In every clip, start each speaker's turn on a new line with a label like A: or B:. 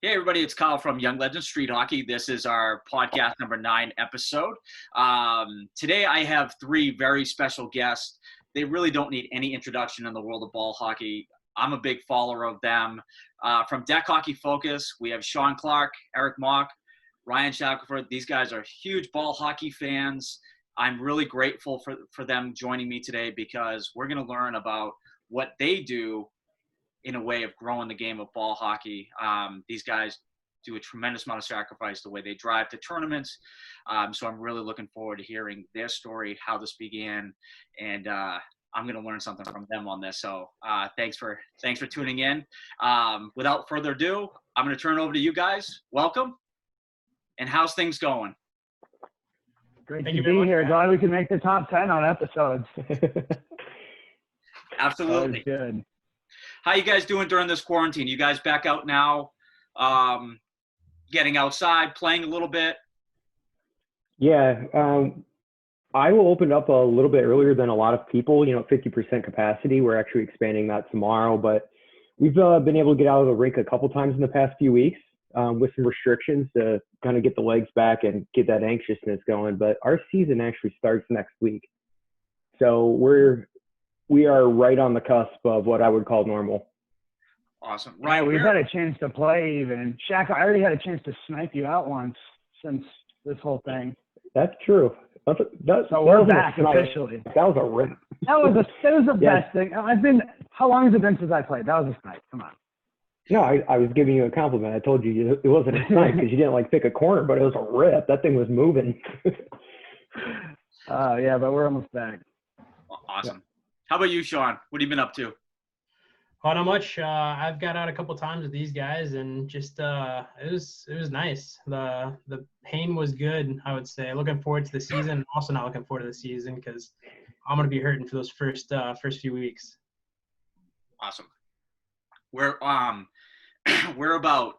A: Hey everybody, it's Kyle from Young Legends Street Hockey. This is our podcast number 9 episode. Today I have 3 very special guests. They really don't need any introduction in the world of ball hockey. I'm a big follower of them. From Dek Hockey Focus, we have Sean Clark, Eric Mock, Ryan Shackelford. These guys are huge ball hockey fans. I'm really grateful for them joining me today because we're going to learn about what they do in a way of growing the game of ball hockey. These guys do a tremendous amount of sacrifice the way they drive to tournaments. So I'm really looking forward to hearing their story, how this began, and I'm going to learn something from them on this. So thanks for tuning in. Without further ado, I'm going to turn it over to you guys. Welcome. And how's things going?
B: Great to be here. Glad we can make the top 10 on episodes.
A: Absolutely.
B: Good.
A: How you guys doing during this quarantine? You guys back out now, getting outside, playing a little bit?
C: Yeah, I will open up a little bit earlier than a lot of people, 50% capacity. We're actually expanding that tomorrow, but we've been able to get out of the rink a couple times in the past few weeks with some restrictions to kind of get the legs back and get that anxiousness going. But our season actually starts next week. So we are right on the cusp of what I would call normal.
A: Awesome.
B: Right, we've had a chance to play even. Shaq, I already had a chance to snipe you out once since this whole thing.
C: That's true.
B: So we're back officially.
C: That was a rip.
B: That was the best thing. How long has it been since I played? That was a snipe. Come on.
C: No, I was giving you a compliment. I told you it wasn't a snipe because you didn't pick a corner, but it was a rip. That thing was moving.
B: Yeah, but we're almost back.
A: Awesome.
C: Yeah.
A: How about you, Sean? What have you been up to?
D: Oh, not much. I've got out a couple times with these guys, and just it was nice. The pain was good, I would say. Looking forward to the season. Also not looking forward to the season because I'm gonna be hurting for those first few weeks.
A: Awesome. We're about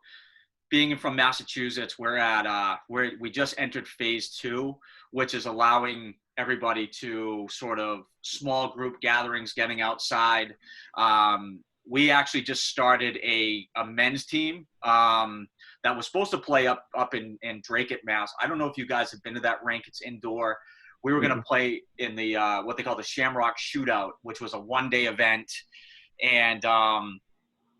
A: being from Massachusetts. We're at we just entered phase 2, which is allowing everybody to sort of small group gatherings, getting outside. We actually just started a men's team that was supposed to play up in Drake, Mass. I don't know if you guys have been to that rink. It's indoor. We were going to play in the what they call the Shamrock Shootout, which was a one-day event. And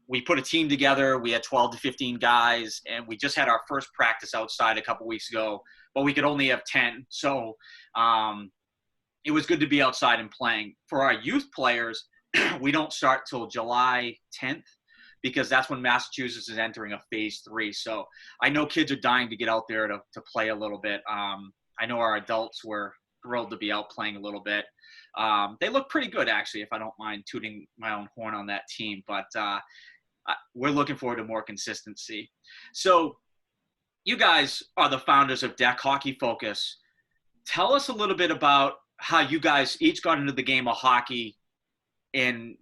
A: we put a team together. We had 12 to 15 guys, and we just had our first practice outside a couple weeks ago, but we could only have 10. So it was good to be outside and playing. For our youth players, we don't start till July 10th because that's when Massachusetts is entering a phase 3. So I know kids are dying to get out there to play a little bit. I know our adults were thrilled to be out playing a little bit. They look pretty good, actually, if I don't mind tooting my own horn on that team. But we're looking forward to more consistency. So you guys are the founders of Dek Hockey Focus. Tell us a little bit about how you guys each got into the game of hockey and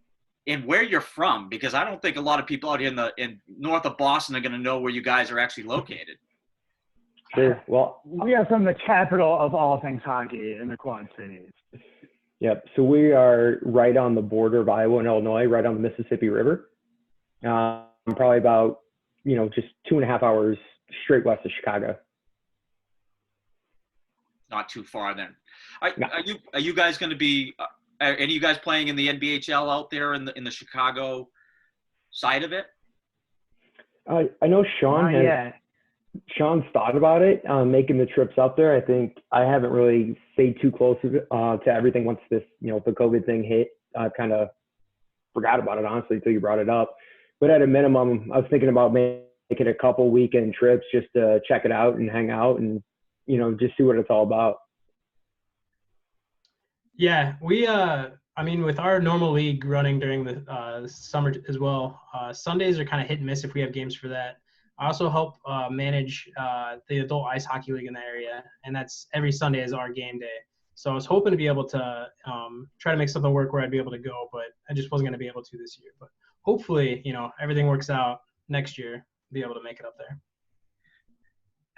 A: where you're from, because I don't think a lot of people out here in north of Boston are going to know where you guys are actually located.
C: Sure. Well,
B: we are from the capital of all things hockey in the Quad Cities.
C: Yep. So we are right on the border of Iowa and Illinois, right on the Mississippi River. Probably about, just 2.5 hours straight west of Chicago.
A: Not too far then. Are you guys going to be? Are any of you guys playing in the NBHL out there in the Chicago side of it?
C: I know Sean's thought about it, making the trips up there. I think I haven't really stayed too close to everything once this, the COVID thing hit. I kind of forgot about it, honestly, until you brought it up. But at a minimum, I was thinking about making a couple weekend trips just to check it out and hang out and, just see what it's all about.
D: Yeah, we with our normal league running during the summer as well, Sundays are kind of hit and miss if we have games for that. I also help manage the adult ice hockey league in the area, and that's every Sunday is our game day. So I was hoping to be able to try to make something work where I'd be able to go, but I just wasn't going to be able to this year. But hopefully, everything works out next year, be able to make it up there.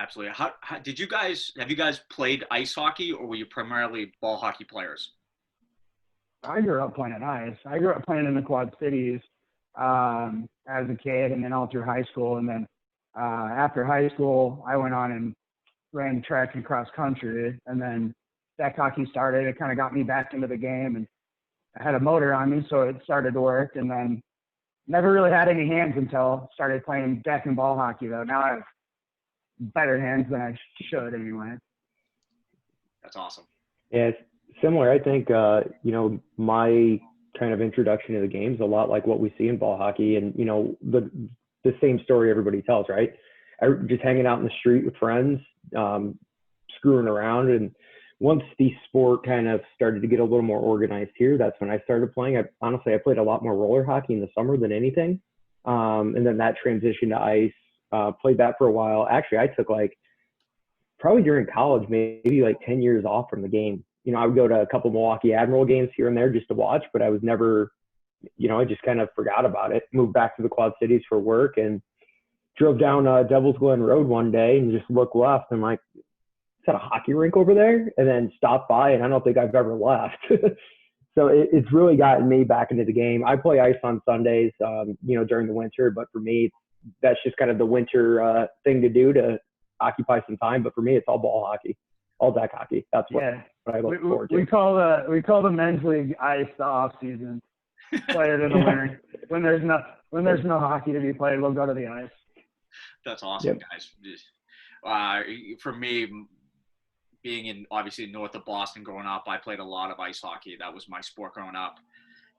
A: Absolutely. How have you guys played ice hockey, or were you primarily ball hockey players?
B: I grew up playing ice. I grew up playing in the Quad Cities as a kid, and then all through high school, and then After high school, I went on and ran track and cross country, and then Dek hockey started. It kind of got me back into the game, and I had a motor on me, so it started to work. And then never really had any hands until started playing deck and ball hockey, though. Now I have better hands than I should anyway.
A: That's awesome.
C: Yeah, it's similar. I think, my kind of introduction to the game is a lot like what we see in ball hockey, and, the same story everybody tells, right? Just hanging out in the street with friends, screwing around. And once the sport kind of started to get a little more organized here, that's when I started playing. Honestly, I played a lot more roller hockey in the summer than anything. And then that transition to ice, played that for a while. Actually, I took probably during college, maybe 10 years off from the game. I would go to a couple Milwaukee Admiral games here and there just to watch, but I was never, I just kind of forgot about it. Moved back to the Quad Cities for work and drove down Devil's Glen Road one day and just looked left and is that a hockey rink over there? And then stopped by, and I don't think I've ever left. So it's really gotten me back into the game. I play ice on Sundays, during the winter, but for me, that's just kind of the winter thing to do to occupy some time. But for me, it's all ball hockey, all deck hockey. That's what I look forward to.
B: We call the men's league ice the off season. Play it in the winter. When there's no hockey to be played, we'll go to the ice.
A: That's awesome, guys. For me, being in obviously north of Boston growing up, I played a lot of ice hockey. That was my sport growing up.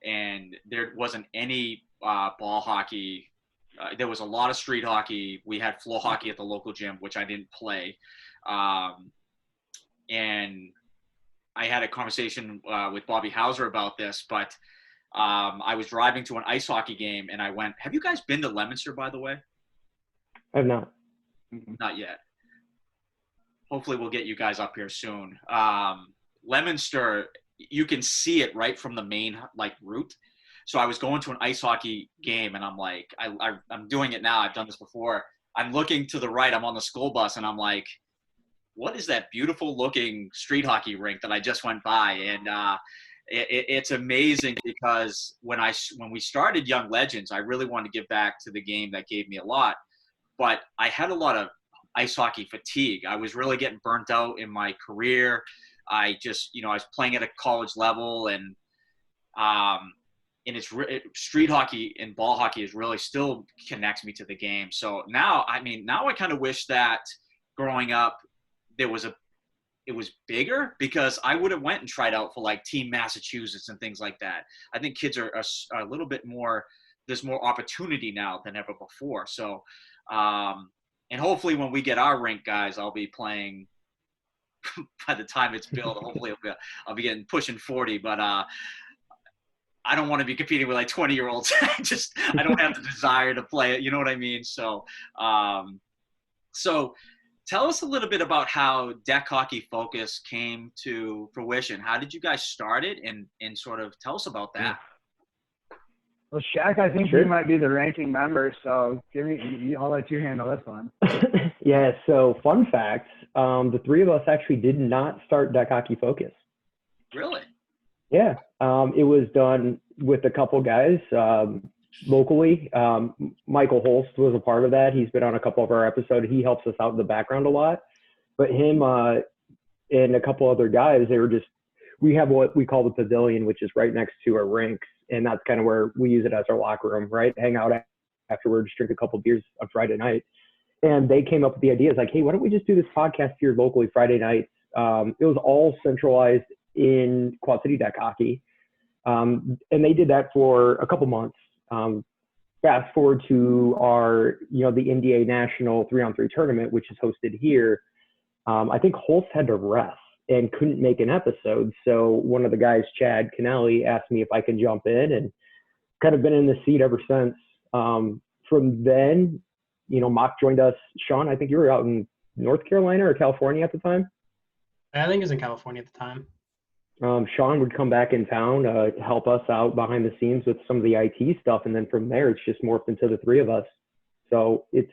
A: And there wasn't any ball hockey. There was a lot of street hockey. We had floor hockey at the local gym, which I didn't play. And I had a conversation with Bobby Hauser about this, but I was driving to an ice hockey game, and I went, have you guys been to Leominster, by the way?
C: I have not.
A: Not yet. Hopefully we'll get you guys up here soon. Leominster, you can see it right from the main route. So I was going to an ice hockey game, and I'm like, I'm doing it now. I've done this before. I'm looking to the right. I'm on the school bus, and I'm like, what is that beautiful looking street hockey rink that I just went by? And it's amazing because when we started Young Legends, I really wanted to give back to the game that gave me a lot. But I had a lot of ice hockey fatigue. I was really getting burnt out in my career. I just, I was playing at a college level, and street hockey and ball hockey is really still connects me to the game. So now I kind of wish that growing up it was bigger, because I would have went and tried out for Team Massachusetts and things like that. I think kids are a little bit more, there's more opportunity now than ever before. So, and hopefully when we get our rink, guys, I'll be playing by the time it's built. Hopefully I'll be pushing 40, but I don't want to be competing with 20-year-olds. I don't have the desire to play it. You know what I mean? So, tell us a little bit about how Dek Hockey Focus came to fruition. How did you guys start it, and sort of tell us about that?
B: Well, Shaq, I think you might be the ranking member, so I'll let you handle this one.
C: Yeah, so fun fact, the three of us actually did not start Dek Hockey Focus.
A: Really?
C: Yeah, it was done with a couple guys locally. Michael Holst was a part of that. He's been on a couple of our episodes. He helps us out in the background a lot. But him and a couple other guys, we have what we call the pavilion, which is right next to our rinks. And that's kind of where we use it as our locker room, right? Hang out afterwards, drink a couple beers on Friday night. And they came up with the idea. It's like, hey, why don't we just do this podcast here locally Friday nights? It was all centralized in Quad City Dek Hockey. And they did that for a couple months. Fast forward to our, the NDA National 3-on-3 tournament, which is hosted here. I think Holst had to rest and couldn't make an episode. So one of the guys, Chad Kennelly, asked me if I could jump in, and kind of been in the seat ever since. From then, Mock joined us. Sean, I think you were out in North Carolina or California at the time?
D: I think it was in California at the time.
C: Sean would come back in town, help us out behind the scenes with some of the IT stuff. And then from there, it's just morphed into the three of us. So it's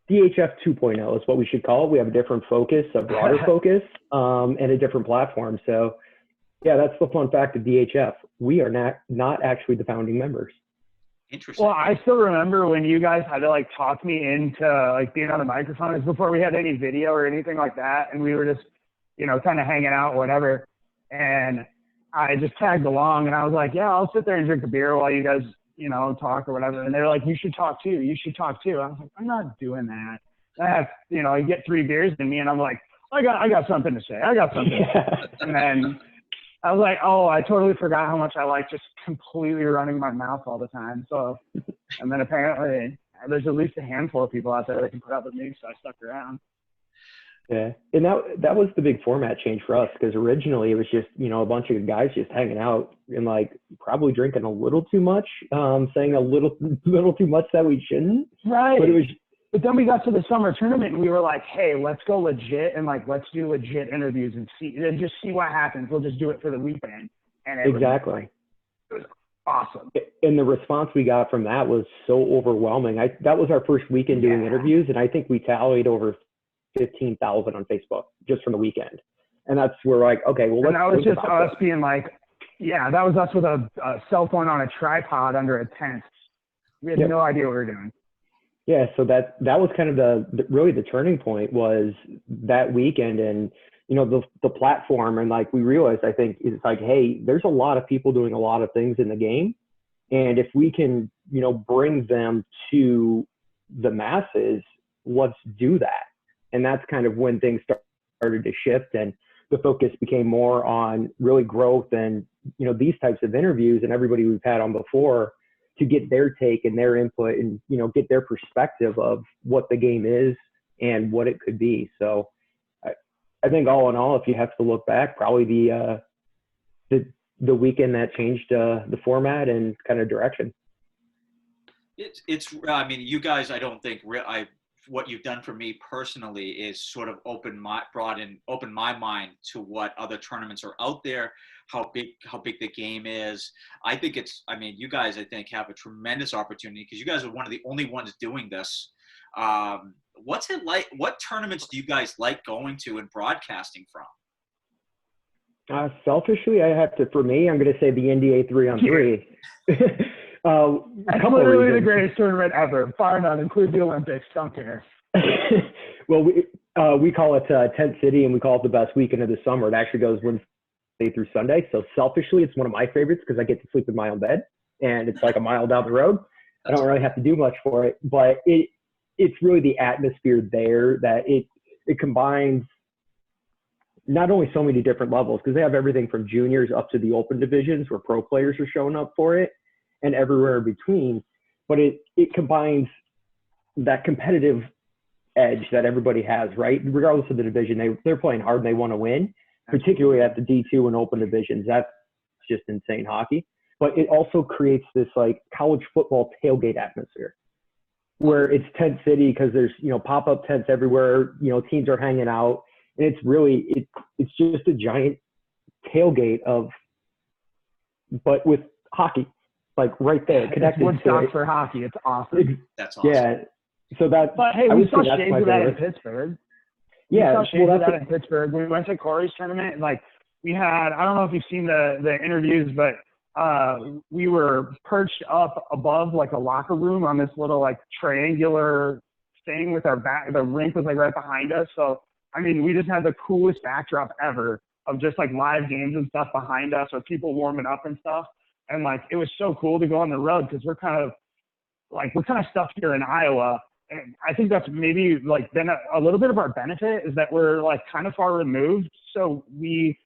C: DHF 2.0 is what we should call it. We have a different focus, a broader focus, and a different platform. So yeah, that's the fun fact of DHF. We are not actually the founding members.
A: Interesting.
B: Well, I still remember when you guys had to like talk me into like being on the microphone. It was before we had any video or anything like that, and we were just, kind of hanging out, whatever. And I just tagged along, and I was like, yeah, I'll sit there and drink a beer while you guys, talk or whatever. And they were like, you should talk too. You should talk too. I was like, I'm not doing that. I have, you get 3 beers in me, and I'm like, I got something to say. I got something to say. And then I was like, oh, I totally forgot how much I like just completely running my mouth all the time. So, and then apparently there's at least a handful of people out there that can put up with me, so I stuck around.
C: Yeah, and that was the big format change for us, because originally it was just, a bunch of guys just hanging out and like probably drinking a little too much, saying a little too much that we shouldn't.
B: Right.
C: But
B: then we got to the summer tournament and we were like, hey, let's go legit and like let's do legit interviews and just see what happens. We'll just do it for the weekend. And it was awesome.
C: And the response we got from that was so overwhelming. That was our first weekend doing interviews, and I think we tallied over 15,000 on Facebook just from the weekend. And that's where we're like, okay, well, let's.
B: And that was just us being like, that was us with a cell phone on a tripod under a tent. We had no idea what we were doing.
C: Yeah, so that was kind of really the turning point was that weekend, and the platform, and like we realized, I think it's like, hey, there's a lot of people doing a lot of things in the game, and if we can bring them to the masses, let's do that. And that's kind of when things started to shift, and the focus became more on really growth and these types of interviews, and everybody we've had on before, to get their take and their input and, get their perspective of what the game is and what it could be. So I think all in all, if you have to look back, probably the weekend that changed the format and kind of direction.
A: I mean, you guys, I don't think what you've done for me personally is sort of opened my mind to what other tournaments are out there, how big the game is. I think you guys, I think, have a tremendous opportunity because you guys are one of the only ones doing this. What's it like? What tournaments do you guys like going to and broadcasting from?
C: Selfishly, for me, I'm going to say the NDA 3-on-3.
B: That's literally the greatest tournament ever, bar none. Include the Olympics. Don't care.
C: Well, we call it Tent City, and we call it the best weekend of the summer. It actually goes Wednesday through Sunday. So selfishly, it's one of my favorites because I get to sleep in my own bed, and it's like a mile down the road. I don't really have to do much for it, but it's really the atmosphere there that it combines not only so many different levels, because they have everything from juniors up to the open divisions where pro players are showing up for it, and everywhere in between, but it combines that competitive edge that everybody has, right? Regardless of the division, they're playing hard and they want to win, particularly at the D2 and open divisions. That's just insane hockey. But it also creates this like college football tailgate atmosphere where it's tent city because there's, pop-up tents everywhere, teams are hanging out. And it's really, it's just a giant tailgate but with hockey. Like right there, connected.
B: It's Woodstock for hockey. It's awesome.
A: That's awesome.
C: Yeah. So that.
B: But hey, we saw shades of that in Pittsburgh.
C: Yeah.
B: We saw shades of that in Pittsburgh. We went to Corey's tournament, and like we had, I don't know if you've seen the interviews, but we were perched up above like a locker room on this little like triangular thing with our back. The rink was like right behind us. So I mean, we just had the coolest backdrop ever of just like live games and stuff behind us, or people warming up and stuff. And like, it was so cool to go on the road because we're kind of stuck here in Iowa. And I think that's maybe like been a little bit of our benefit is that we're like kind of far removed. So we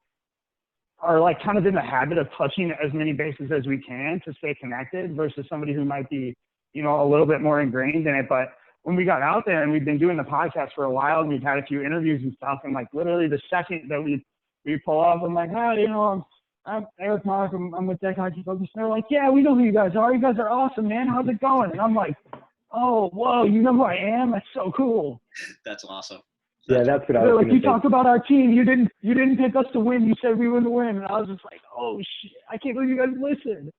B: are like kind of in the habit of touching as many bases as we can to stay connected versus somebody who might be, a little bit more ingrained in it. But when we got out there and we've been doing the podcast for a while and we've had a few interviews and stuff, and like literally the second that we pull up, I'm like, hi, I'm Eric Mark. I'm with Dek Hockey Focus. And they're like, yeah, we know who you guys are. You guys are awesome, man. How's it going? And I'm like, oh, whoa, you know who I am? That's so cool.
A: That's awesome.
C: Yeah, that's what I was
B: like,
C: going to say.
B: you talked about our team. You didn't pick us to win. You said we were to win. And I was just like, oh, shit. I can't believe you guys listened.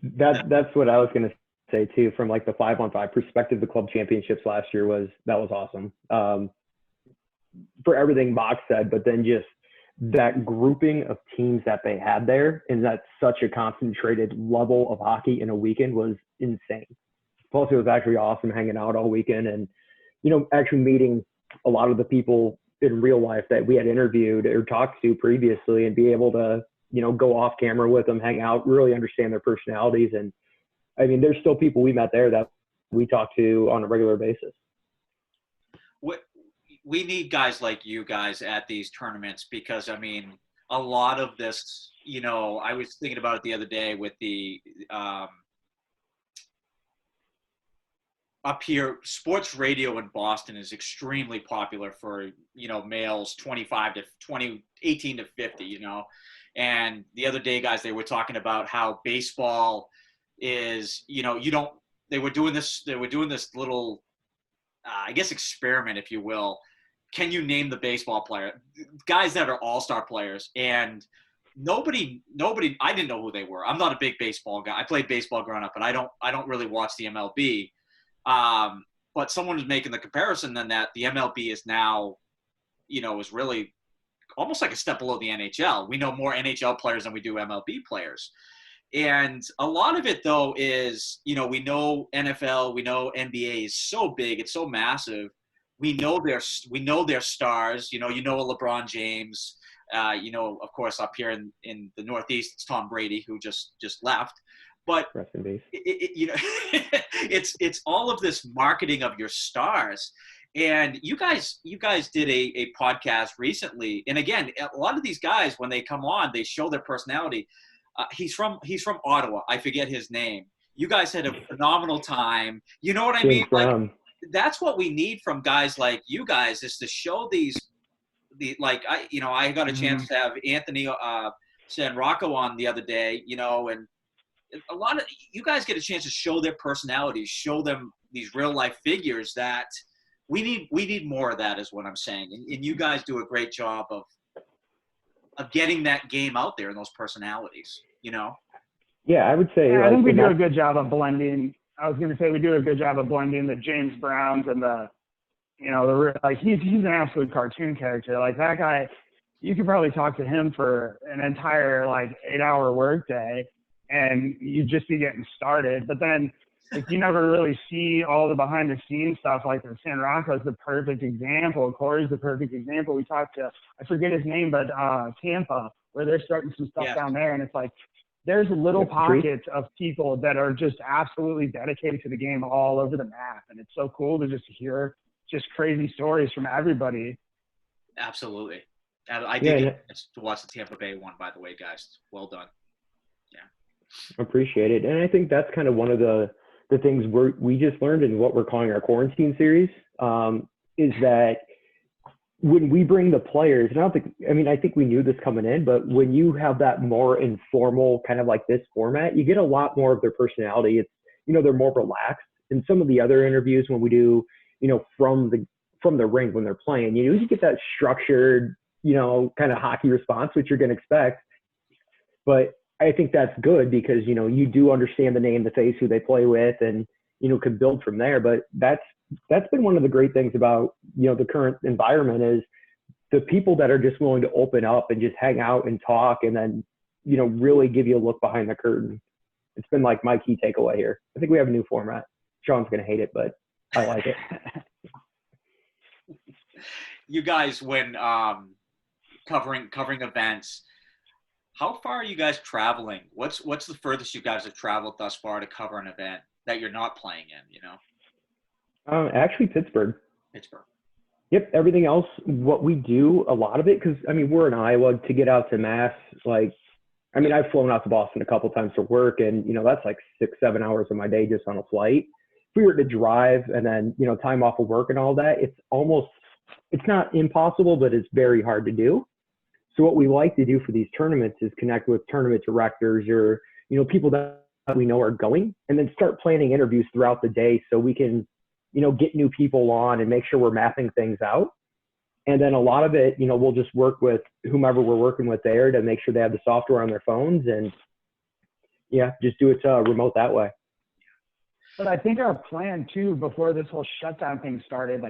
C: That's what I was going to say, too. From like the 5-on-5 perspective, the club championships last year was awesome. For everything Mox said, but then just that grouping of teams that they had there and that such a concentrated level of hockey in a weekend was insane. Plus, it was actually awesome hanging out all weekend and, actually meeting a lot of the people in real life that we had interviewed or talked to previously and be able to, go off camera with them, hang out, really understand their personalities. And I mean, there's still people we met there that we talk to on a regular basis.
A: We need guys like you guys at these tournaments because, I mean, a lot of this, I was thinking about it the other day with the up here, sports radio in Boston is extremely popular for, males 18 to 50, and the other day, guys, they were talking about how baseball is, they were doing this little, I guess, experiment, if you will. Can you name the baseball player? Guys that are all-star players, and nobody, I didn't know who they were. I'm not a big baseball guy. I played baseball growing up, but I don't really watch the MLB. But someone was making the comparison then that the MLB is now, is really almost like a step below the NHL. We know more NHL players than we do MLB players. And a lot of it, though, is, we know NFL, we know NBA is so big, it's so massive. We know their stars. You know a LeBron James. Of course, up here in the Northeast, it's Tom Brady, who just left. But
C: rest in peace.
A: It's all of this marketing of your stars. And you guys did a podcast recently. And again, a lot of these guys, when they come on, they show their personality. He's from Ottawa. I forget his name. You guys had a phenomenal time. You know what I mean? Like, that's what we need from guys like you guys, is to show I got a chance to have Anthony San Rocco on the other day, and a lot of you guys get a chance to show their personalities, show them these real life figures that we need more of that, is what I'm saying. And you guys do a great job of getting that game out there and those personalities,
C: Yeah, I would say.
B: Yeah, I think we do a good job of blending. I was going to say we do a good job of blending the James Browns and he's an absolute cartoon character. Like, that guy, you could probably talk to him for an entire 8-hour workday, and you'd just be getting started. But then, you never really see all the behind the scenes stuff. Like, the San Rocco's the perfect example. Corey's the perfect example. We talked to, I forget his name, but Tampa, where they're starting some stuff down there, and it's like, there's little pockets of people that are just absolutely dedicated to the game all over the map. And it's so cool to just hear just crazy stories from everybody.
A: Absolutely. I did get to watch the Tampa Bay one, by the way, guys. Well done. Yeah.
C: Appreciate it. And I think that's kind of one of the things we just learned in what we're calling our quarantine series, is that when we bring the players, and I think we knew this coming in, but when you have that more informal kind of like this format, you get a lot more of their personality. It's, they're more relaxed. In some of the other interviews, when we do, from the ring when they're playing, you get that structured, kind of hockey response, which you're going to expect. But I think that's good because, you do understand the name, the face, who they play with, and, can build from there. But that's been one of the great things about, the current environment, is the people that are just willing to open up and just hang out and talk and then, really give you a look behind the curtain. It's been like my key takeaway here. I think we have a new format. Sean's going to hate it, but I like it.
A: You guys, when covering events, how far are you guys traveling? What's the furthest you guys have traveled thus far to cover an event that you're not playing in,
C: Actually, Pittsburgh.
A: Yep.
C: Everything else, what we do, a lot of it, because, we're in Iowa, to get out to Mass, I've flown out to Boston a couple times for work, and, that's like 6-7 hours of my day just on a flight. If we were to drive and then, time off of work and all that, it's not impossible, but it's very hard to do. So what we like to do for these tournaments is connect with tournament directors or, people that we know are going, and then start planning interviews throughout the day so we can, get new people on and make sure we're mapping things out. And then a lot of it, we'll just work with whomever we're working with there to make sure they have the software on their phones, and just do it remote that way.
B: But I think our plan too, before this whole shutdown thing started,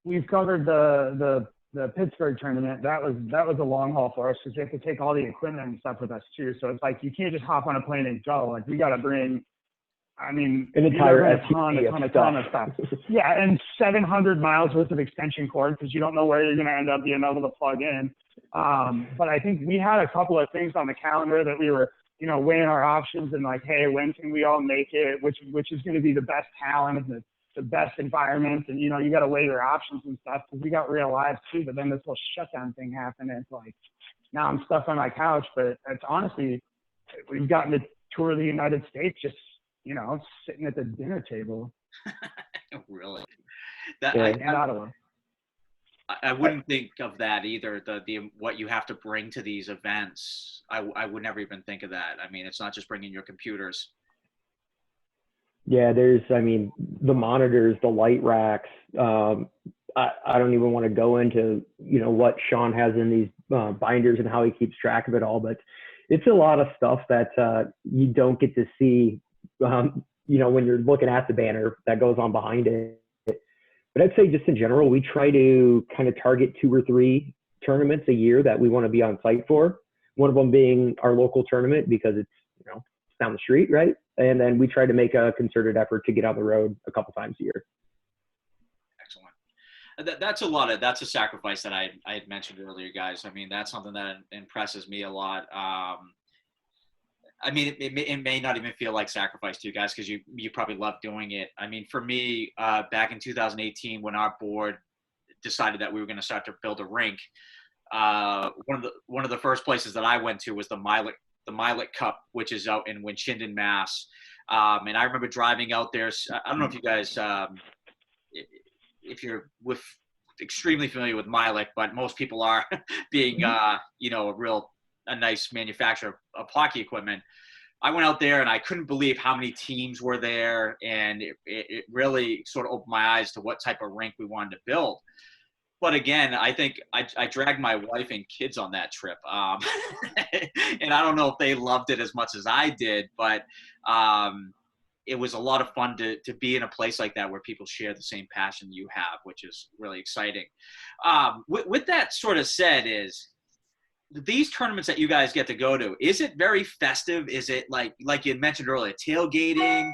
B: we've covered the the Pittsburgh tournament, that was a long haul for us because we have to take all the equipment and stuff with us too. So it's like you can't just hop on a plane and go. Like we got to bring, I mean,
C: an entire
B: a ton of stuff. Yeah, and 700 miles worth of extension cord because you don't know where you're going to end up being able to plug in. But I think we had a couple of things on the calendar that we were, weighing our options and like, hey, when can we all make it? Which is going to be the best talent and the best environment, and you got to weigh your options and stuff because we got real lives too. But then this whole shutdown thing happened, and it's like now I'm stuck on my couch. But it's honestly, we've gotten to tour the United States just sitting at the dinner table.
A: Really?
B: And Ottawa.
A: I wouldn't think of that either. The what you have to bring to these events, I would never even think of that. I mean, it's not just bringing your computers.
C: Yeah, the monitors, the light racks. I don't even want to go into what Sean has in these binders and how he keeps track of it all, but it's a lot of stuff that you don't get to see. When you're looking at the banner that goes on behind it. But I'd say just in general, we try to kind of target 2 or 3 tournaments a year that we want to be on site for. One of them being our local tournament because it's, down the street, right? And then we try to make a concerted effort to get on the road a couple times a year.
A: Excellent. That's a sacrifice that I had mentioned earlier, guys. I mean, that's something that impresses me a lot. I mean, it may not even feel like sacrifice to you guys because you probably love doing it. I mean, for me, back in 2018, when our board decided that we were going to start to build a rink, one of the first places that I went to was the Milet Cup, which is out in Winchendon, Mass. And I remember driving out there. I don't know if you guys, if you're extremely familiar with Milet, but most people are being, a nice manufacturer of hockey equipment. I went out there and I couldn't believe how many teams were there. And it really sort of opened my eyes to what type of rink we wanted to build. But again, I think I dragged my wife and kids on that trip. And I don't know if they loved it as much as I did, but it was a lot of fun to be in a place like that where people share the same passion you have, which is really exciting. With that sort of said is, these tournaments that you guys get to go to, is it very festive? Is it like you had mentioned earlier, tailgating?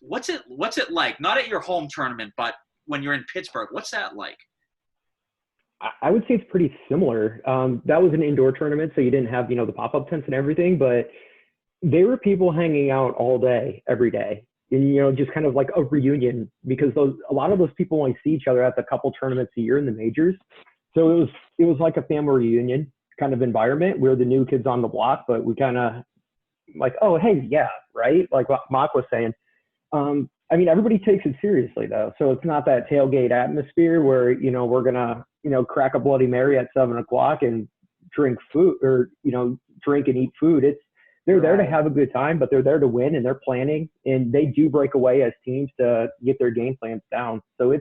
A: What's it like? Not at your home tournament, but when you're in Pittsburgh, what's that like?
C: I would say it's pretty similar. That was an indoor tournament, so you didn't have, the pop-up tents and everything, but there were people hanging out all day, every day. And, just kind of like a reunion because a lot of those people only see each other at the couple tournaments a year in the majors. So it was like a family reunion kind of environment. We're the new kids on the block, but we kind of like, oh, hey, yeah, right? Like what Mock was saying. Everybody takes it seriously though. So it's not that tailgate atmosphere where, we're going to, crack a Bloody Mary at 7:00 and drink food or, drink and eat food. They're there to have a good time, but they're there to win and they're planning and they do break away as teams to get their game plans down. So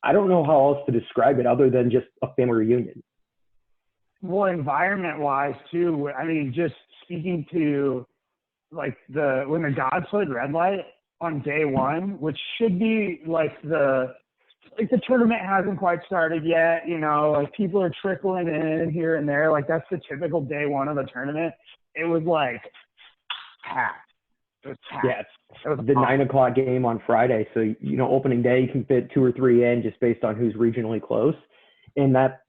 C: I don't know how else to describe it other than just a family reunion.
B: Well, environment-wise too. I mean, just speaking to like when the Gods played Red Light on day one, which should be like the tournament hasn't quite started yet. Like people are trickling in here and there. Like that's the typical day one of the tournament. It was like packed.
C: Yeah, the 9:00 game on Friday. So, opening day, you can fit 2 or 3 in just based on who's regionally close. And that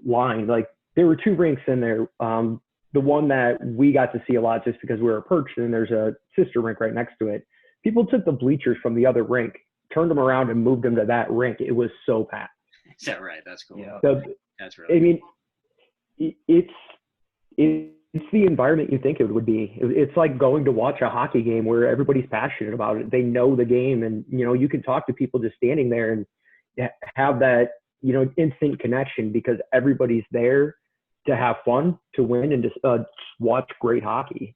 C: line, like there were 2 rinks in there. The one that we got to see a lot just because we were perched and there's a sister rink right next to it. People took the bleachers from the other rink, turned them around and moved them to that rink. It was so packed.
A: Is that right? That's cool.
B: Yeah.
A: That's really
C: It's the environment you think it would be. It's like going to watch a hockey game where everybody's passionate about it. They know the game and, you can talk to people just standing there and have that, instant connection because everybody's there to have fun, to win, and just watch great hockey.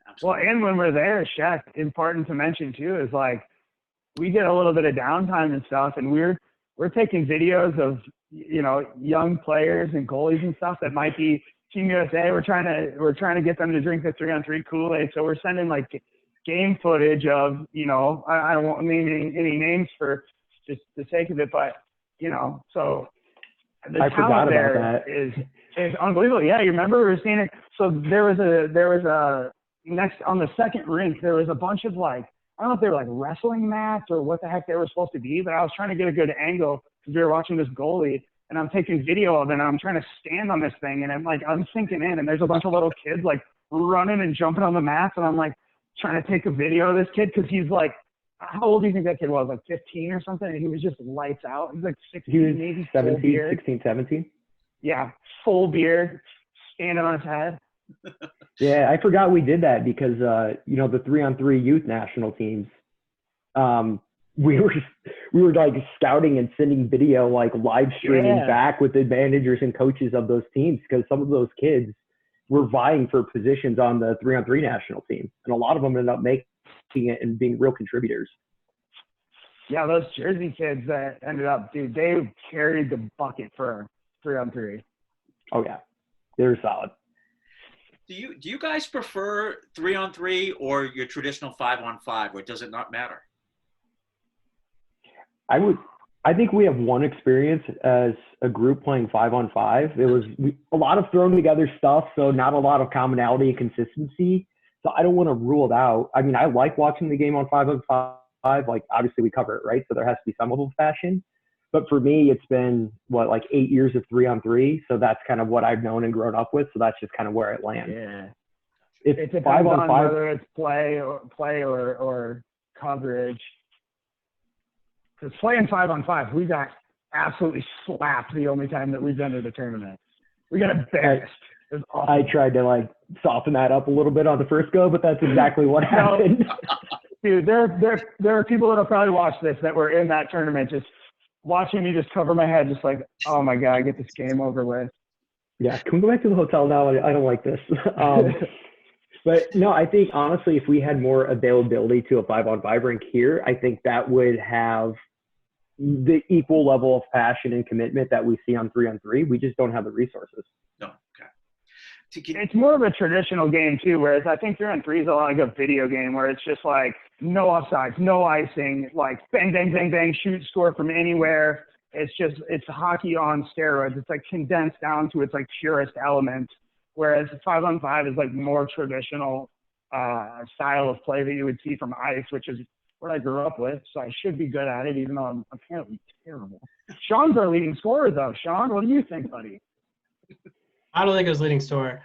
A: Absolutely.
B: Well, and when we're there, Shaq, important to mention too, is like we get a little bit of downtime and stuff and we're taking videos of, young players and goalies and stuff that might be Team USA. We're trying to get them to drink the 3-on-3 Kool-Aid. So we're sending like game footage of, I don't want any names for just the sake of it, but So the
C: I
B: talent
C: forgot about
B: there
C: that.
B: is unbelievable. Yeah, you remember we were seeing it. So there was a next on the second rink. There was a bunch of like, I don't know if they were like wrestling mats or what the heck they were supposed to be, but I was trying to get a good angle because we were watching this goalie, and I'm taking video of it, and I'm trying to stand on this thing, and I'm sinking in, and there's a bunch of little kids like running and jumping on the mats, and I'm like trying to take a video of this kid because he's like, how old do you think that kid was? Like 15 or something? And he was just lights out. He was like 16,
C: He was
B: maybe
C: 17, 16, 17.
B: Yeah, full beard, standing on his head.
C: Yeah, I forgot we did that because the 3-on-3 youth national teams, we were like scouting and sending video, like live streaming back with the managers and coaches of those teams, because some of those kids were vying for positions on the 3-on-3 national team, and a lot of them ended up making it and being real contributors.
B: Yeah, those Jersey kids that ended up, dude, they carried the bucket for 3-on-3.
C: Oh yeah, they're solid.
A: Do you guys prefer 3-on-3 or your traditional 5-on-5, or does it not matter?
C: I think we have one experience as a group playing 5-on-5. It was a lot of thrown together stuff, so not a lot of commonality and consistency. So I don't want to rule it out. I mean, I like watching the game on 5-on-5. Like, obviously we cover it, right? So there has to be some level of passion. But for me, it's been, like 8 years of 3-on-3. So that's kind of what I've known and grown up with. So that's just kind of where it lands.
B: Yeah.
C: It's
B: It depends
C: 5-on-5.
B: on whether it's play or coverage. Because playing 5-on-5, we got absolutely slapped the only time that we've been to the tournament. We got embarrassed. It was awful.
C: I tried to soften that up a little bit on the first go, but that's exactly what happened.
B: Dude, there are people that'll probably watch this that were in that tournament just watching me just cover my head, just like, oh my God, get this game over with.
C: Yeah, can we go back to the hotel now? I don't like this. But no, I think honestly, if we had more availability to a 5-on-5 rink here, I think that would have the equal level of passion and commitment that we see on 3-on-3. We just don't have the resources.
A: No, okay.
B: It's more of a traditional game too, whereas I think 3-on-3 is like a video game where it's just like no offsides, no icing, like bang, bang, bang, bang, shoot, score from anywhere. It's hockey on steroids. It's like condensed down to its like purest element, whereas 5-on-5 is like more traditional style of play that you would see from ice, which is what I grew up with. So I should be good at it, even though I'm apparently terrible. Sean's our leading scorer though. Sean, what do you think, buddy?
D: I don't think it was leading scorer.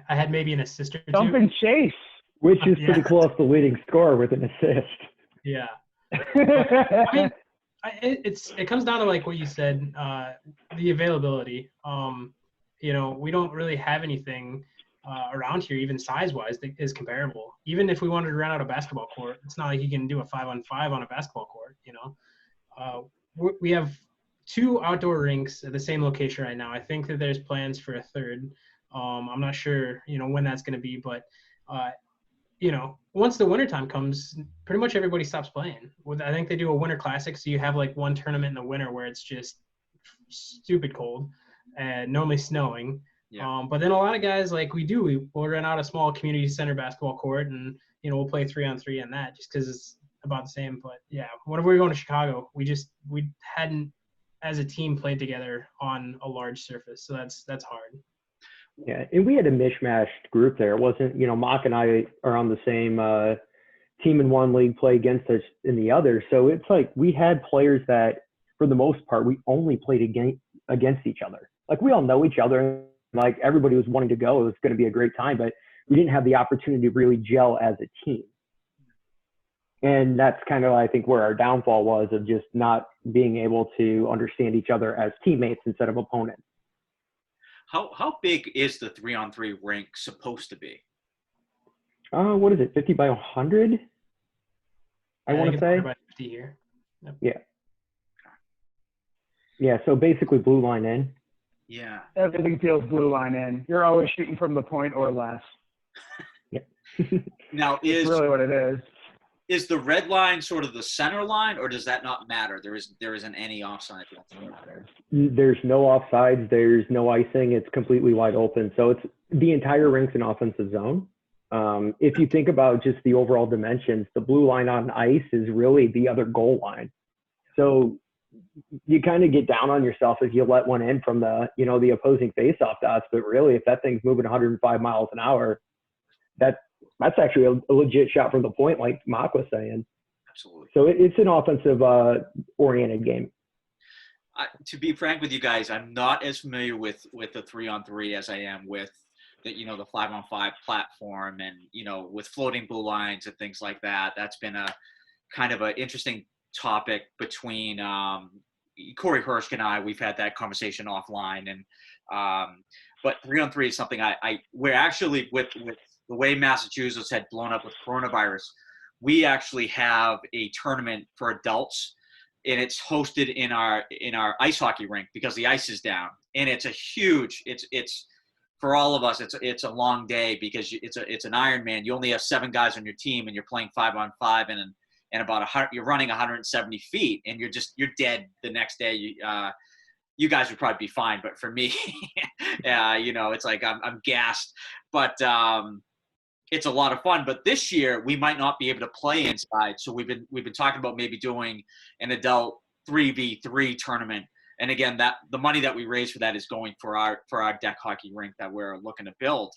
D: I had maybe an assist or two.
B: Dump and chase.
C: Which is pretty close to leading scorer with an assist.
D: Yeah. I mean, it comes down to like what you said, the availability. We don't really have anything around here, even size-wise, that is comparable. Even if we wanted to rent out a basketball court, it's not like you can do a 5-on-5 on a basketball court. We have 2 outdoor rinks at the same location right now. I think that there's plans for a third. I'm not sure, when that's going to be, but once the wintertime comes, pretty much everybody stops playing. I think they do a winter classic, so you have like one tournament in the winter where it's just stupid cold and normally snowing.
A: Yeah.
D: But then a lot of guys, like we'll rent out a small community center basketball court, and we'll play 3-on-3 in that just because it's about the same. But yeah, whenever we were going to Chicago, we hadn't as a team played together on a large surface, so that's hard.
C: Yeah, and we had a mishmashed group there. It wasn't, Mock and I are on the same team in one league, play against us in the other. So it's like we had players that, for the most part, we only played against each other. Like, we all know each other. Like, everybody was wanting to go. It was going to be a great time, but we didn't have the opportunity to really gel as a team. And that's kind of, I think, where our downfall was, of just not being able to understand each other as teammates instead of opponents.
A: How big is the 3-on-3 rink supposed to be?
C: What is it, 50 by 100? I want to say.
D: By 50 here. Yep.
C: Yeah. Yeah, so basically blue line in.
A: Yeah.
B: Everything feels blue line in. You're always shooting from the point or less.
C: Yeah.
A: Now,
B: That's really what it is.
A: Is the red line sort of the center line, or does that not matter? There isn't any offside.
C: There's no offsides. There's no icing. It's completely wide open. So it's the entire rink's an offensive zone. If you think about just the overall dimensions, the blue line on ice is really the other goal line. So you kind of get down on yourself if you let one in from the, the opposing faceoff dots. But really, if that thing's moving 105 miles an hour, that's actually a legit shot from the point, like Mock was saying.
A: Absolutely.
C: So it's an offensive oriented game.
A: To be frank with you guys, I'm not as familiar with the 3-on-3 as I am with the 5-on-5 platform, and with floating blue lines and things like that. That's been a kind of an interesting topic between Corey Hirsch and I. We've had that conversation offline, and but 3-on-3 is something we're actually with the way Massachusetts had blown up with coronavirus. We actually have a tournament for adults, and it's hosted in our ice hockey rink because the ice is down, and it's a huge. It's for all of us. It's a long day because it's an Ironman. You only have 7 guys on your team, and you're playing 5-on-5, and about you're running 170 feet, and you're dead the next day. You guys would probably be fine, but for me, it's like I'm gassed. But it's a lot of fun. But this year we might not be able to play inside, so we've been talking about maybe doing an adult 3v3 tournament. And again, that the money that we raise for that is going for our deck hockey rink that we're looking to build.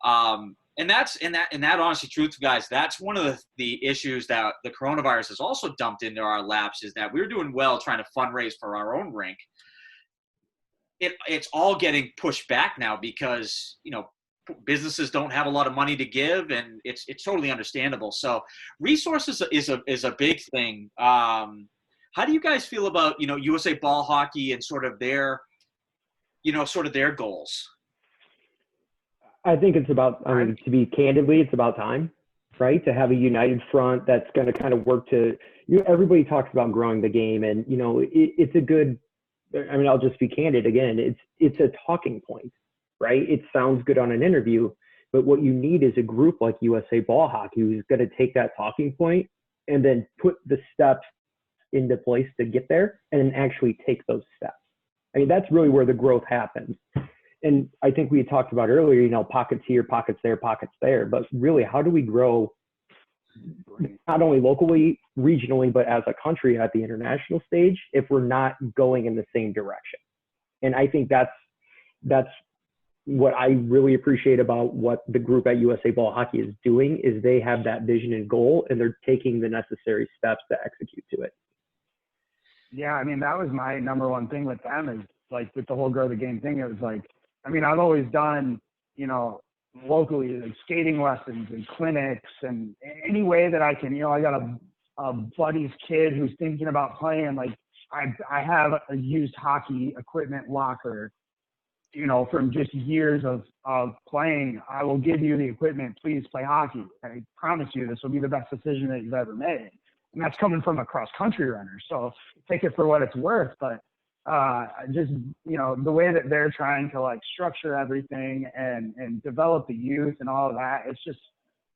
A: And that honestly, truth, guys, that's one of the issues that the coronavirus has also dumped into our laps, is that we're doing well trying to fundraise for our own rink. It's all getting pushed back now because businesses don't have a lot of money to give, and it's totally understandable. So resources is a big thing. How do you guys feel about USA Ball Hockey and sort of their goals?
C: I think it's about, to be candidly, it's about time, right? To have a united front that's going to kind of work to, everybody talks about growing the game, and, it's a good, I'll just be candid again. It's a talking point, right? It sounds good on an interview, but what you need is a group like USA Ball Hockey who's going to take that talking point and then put the steps into place to get there and then actually take those steps. That's really where the growth happens. And I think we had talked about earlier, pockets here, pockets there, but really, how do we grow not only locally, regionally, but as a country at the international stage if we're not going in the same direction? And I think that's what I really appreciate about what the group at USA Ball Hockey is doing, is they have that vision and goal, and they're taking the necessary steps to execute to it.
B: Yeah, that was my number one thing with them, is like with the whole grow the game thing. It was like, I've always done, locally, like skating lessons and clinics, and any way that I can. I got a buddy's kid who's thinking about playing. Like I have a used hockey equipment locker, from just years of playing. I will give you the equipment. Please play hockey. I promise you this will be the best decision that you've ever made. And that's coming from a cross-country runner. So take it for what it's worth. But just, the way that they're trying to like structure everything and develop the youth and all of that,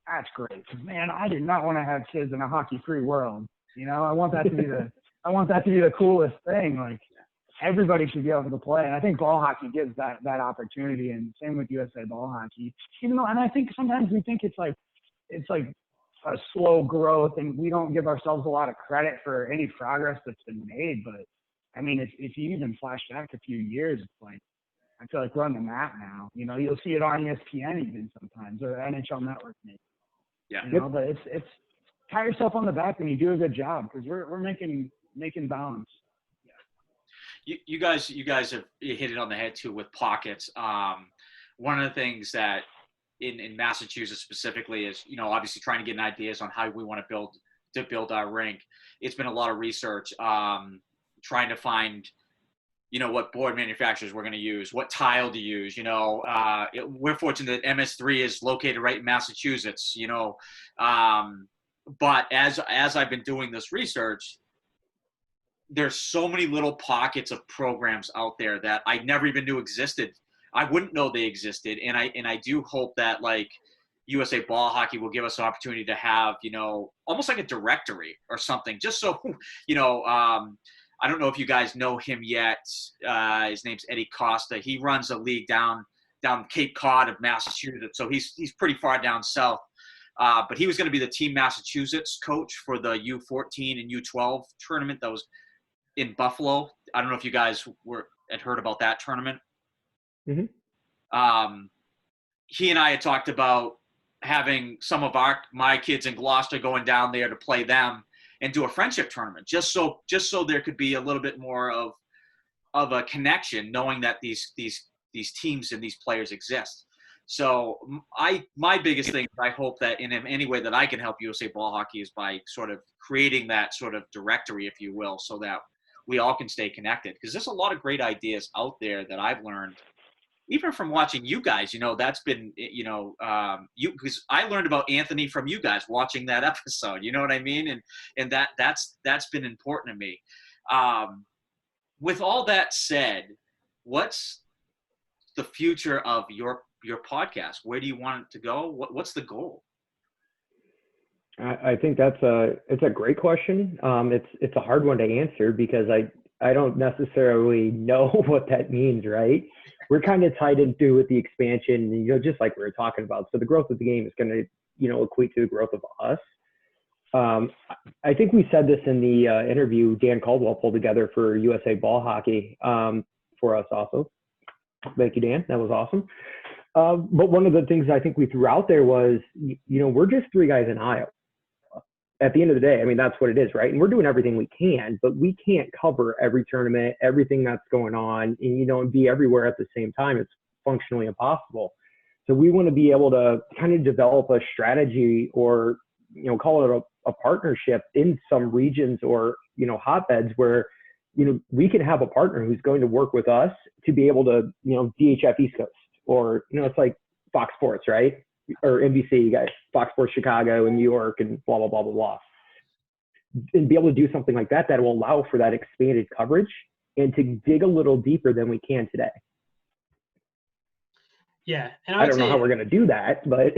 B: that's great. 'Cause, man, I did not want to have kids in a hockey-free world. I want that to be the coolest thing. Like, everybody should be able to play. And I think ball hockey gives that opportunity, and same with USA Ball Hockey. And I think sometimes we think it's like a slow growth, and we don't give ourselves a lot of credit for any progress that's been made. But if you even flash back a few years, it's like, I feel like we're on the map now. You'll see it on ESPN even sometimes, or NHL Network maybe.
A: Yeah.
B: But it's pat yourself on the back when you do a good job, because we're making bounds.
A: You guys have hit it on the head too with pockets. One of the things that in Massachusetts specifically is, obviously trying to get ideas on how we want to build our rink. It's been a lot of research, trying to find, what board manufacturers we're going to use, what tile to use. We're fortunate that MS3 is located right in Massachusetts. But as I've been doing this research, there's so many little pockets of programs out there that I never even knew existed. I wouldn't know they existed. And I do hope that like USA Ball Hockey will give us an opportunity to have, almost like a directory or something, just so, I don't know if you guys know him yet. His name's Eddie Costa. He runs a league down Cape Cod of Massachusetts. So he's pretty far down south. But he was going to be the Team Massachusetts coach for the U14 and U12 tournament that was in Buffalo. I don't know if you guys had heard about that tournament.
C: Mm-hmm.
A: He and I had talked about having some of my kids in Gloucester going down there to play them and do a friendship tournament, just so there could be a little bit more of a connection, knowing that these teams and these players exist. So my biggest thing, I hope that in any way that I can help USA Ball Hockey is by sort of creating that sort of directory, if you will, so that we all can stay connected. Because there's a lot of great ideas out there that I've learned, even from watching you guys. That's been, because I learned about Anthony from you guys watching that episode. You know what I mean? And that's been important to me. With all that said, what's the future of your podcast? Where do you want it to go? What's the goal?
C: I think it's a great question. It's a hard one to answer because I don't necessarily know what that means, right? We're kind of tied into with the expansion, just like we were talking about. So the growth of the game is going to, equate to the growth of us. I think we said this in the interview Dan Caldwell pulled together for USA Ball Hockey for us also. Thank you, Dan. That was awesome. But one of the things I think we threw out there was, we're just three guys in Iowa. At the end of the day, I mean, that's what it is, right? And we're doing everything we can, but we can't cover every tournament, everything that's going on, and be everywhere at the same time. It's functionally impossible. So we want to be able to kind of develop a strategy or, call it a partnership in some regions or, hotbeds where, we can have a partner who's going to work with us to be able to, DHF East Coast or, it's like Fox Sports, right? Or NBC, you guys, Fox Sports Chicago and New York and blah, blah, blah, blah, blah. And be able to do something like that will allow for that expanded coverage and to dig a little deeper than we can today.
D: Yeah. And
C: I don't know how we're going to do that, but.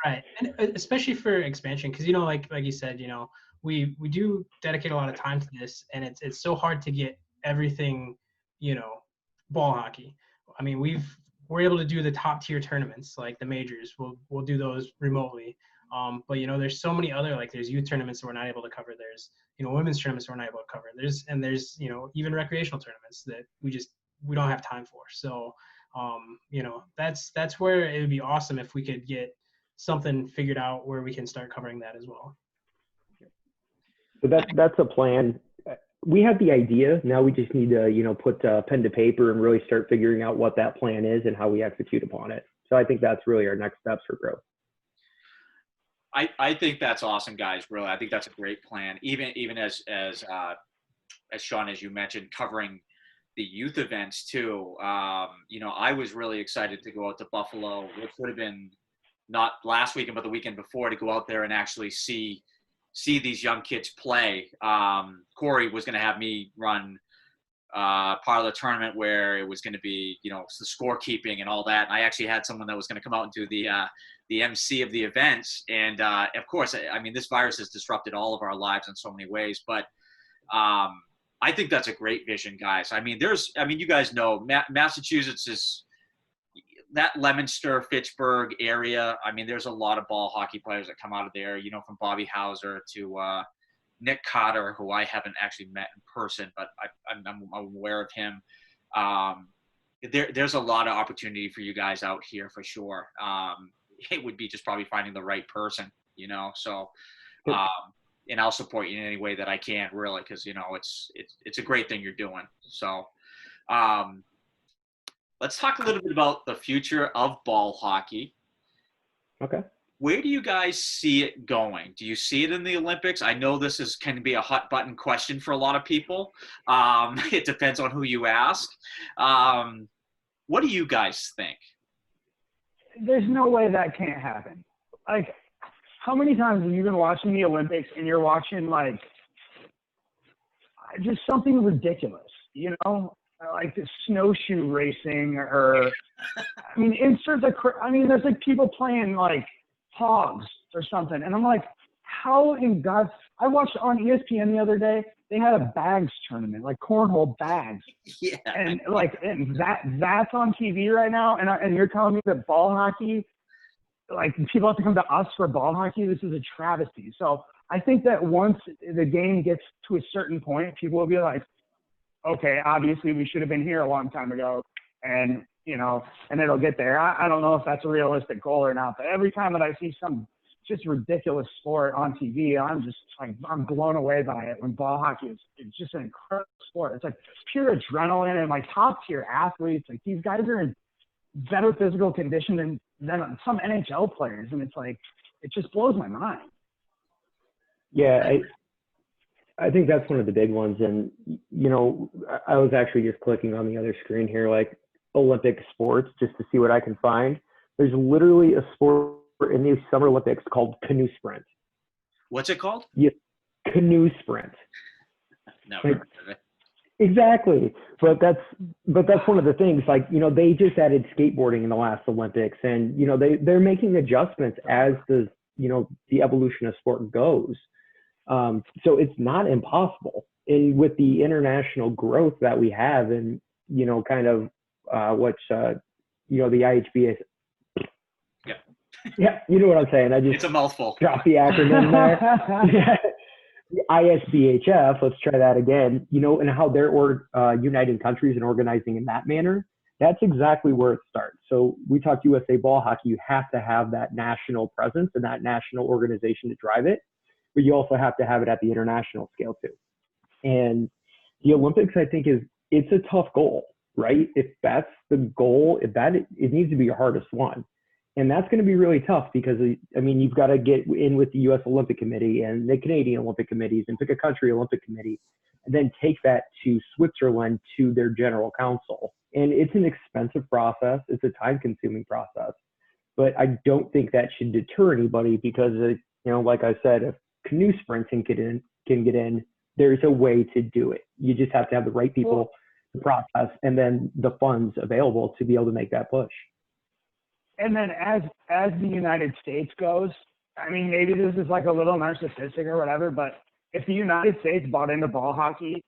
D: Right. And especially for expansion, because, like you said, we do dedicate a lot of time to this, and it's so hard to get everything, ball hockey. I mean, we're able to do the top tier tournaments like the majors. We'll do those remotely. But there's so many other, like there's youth tournaments that we're not able to cover. There's women's tournaments we're not able to cover. There's even recreational tournaments that we don't have time for. So that's where it would be awesome if we could get something figured out where we can start covering that as well.
C: So that's a plan. We have the idea. Now we just need to, put pen to paper and really start figuring out what that plan is and how we execute upon it. So I think that's really our next steps for growth.
A: I think that's awesome, guys. Really, I think that's a great plan. Even as Sean, as you mentioned, covering the youth events too. I was really excited to go out to Buffalo, which would have been not last weekend, but the weekend before, to go out there and actually see these young kids play. Corey was going to have me run part of the tournament where it was going to be, the scorekeeping and all that. And I actually had someone that was going to come out and do the MC of the events. And of course, I mean, this virus has disrupted all of our lives in so many ways. But I think that's a great vision, guys. I mean, you guys know Massachusetts is that Leominster, Fitchburg area. I mean, there's a lot of ball hockey players that come out of there, from Bobby Hauser to Nick Cotter, who I haven't actually met in person, but I'm aware of him. There's a lot of opportunity for you guys out here for sure. It would be just probably finding the right person, so and I'll support you in any way that I can, really, because it's a great thing you're doing. So let's talk a little bit about the future of ball hockey.
C: Okay.
A: Where do you guys see it going? Do you see it in the Olympics? I know this can be a hot button question for a lot of people. It depends on who you ask. What do you guys think?
B: There's no way that can't happen. Like, how many times have you been watching the Olympics and you're watching like just something ridiculous, like the snowshoe racing, or I mean, there's like people playing like hogs or something, and I'm like, how in God's? I watched on ESPN the other day. They had a bags tournament, like cornhole bags,
A: yeah,
B: and that's on TV right now, and you're telling me that ball hockey, like people have to come to us for ball hockey? This is a travesty. So I think that once the game gets to a certain point, people will be like, okay, obviously we should have been here a long time ago, and and it'll get there. I don't know if that's a realistic goal or not, but every time that I see some just ridiculous sport on TV, I'm just like, I'm blown away by it. When ball hockey is, it's just an incredible sport. It's like pure adrenaline and like top tier athletes. Like these guys are in better physical condition than some NHL players, and it's like, it just blows my mind.
C: Yeah, I think that's one of the big ones. And, I was actually just clicking on the other screen here, like Olympic sports, just to see what I can find. There's literally a sport in the Summer Olympics called canoe sprint.
A: What's it called?
C: Yeah, canoe sprint.
A: No,
C: like, exactly. But that's one of the things, like, they just added skateboarding in the last Olympics, and, they're making adjustments as the evolution of sport goes. So it's not impossible. And with the international growth that we have, and, kind of the IHBA.
A: Yeah.
C: Yeah, you know what I'm saying.
A: It's a mouthful.
C: Dropped the acronym there. Yeah. The ISBHF, let's try that again, and how they're uniting countries and organizing in that manner. That's exactly where it starts. So we talked USA ball hockey, you have to have that national presence and that national organization to drive it, but you also have to have it at the international scale too. And the Olympics, I think, it's a tough goal, right? If that's the goal, it needs to be your hardest one. And that's going to be really tough because, you've got to get in with the U.S. Olympic Committee and the Canadian Olympic Committees and pick a country Olympic Committee, and then take that to Switzerland to their general council. And it's an expensive process. It's a time-consuming process. But I don't think that should deter anybody because, like I said, if canoe sprinting can get in, there's a way to do it. You just have to have the right people, the process, and then the funds available to be able to make that push.
B: And then as the United States goes, maybe this is like a little narcissistic or whatever, but if the United States bought into ball hockey,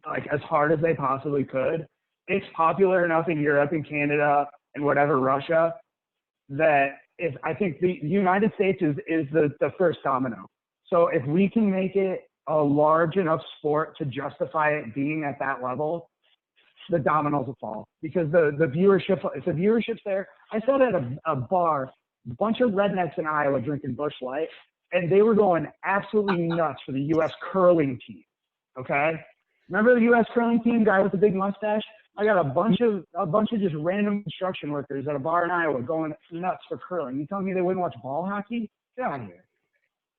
B: like as hard as they possibly could, it's popular enough in Europe and Canada and whatever, Russia, that I think the United States is the first domino. So if we can make it a large enough sport to justify it being at that level, the dominoes will fall, because the viewership, if the viewership's there. I sat at a bar, a bunch of rednecks in Iowa drinking Busch Light, and they were going absolutely nuts for the U.S. curling team. Okay, remember the U.S. curling team guy with the big mustache? I got a bunch of just random construction workers at a bar in Iowa going nuts for curling. You telling me they wouldn't watch ball hockey? Get out of here.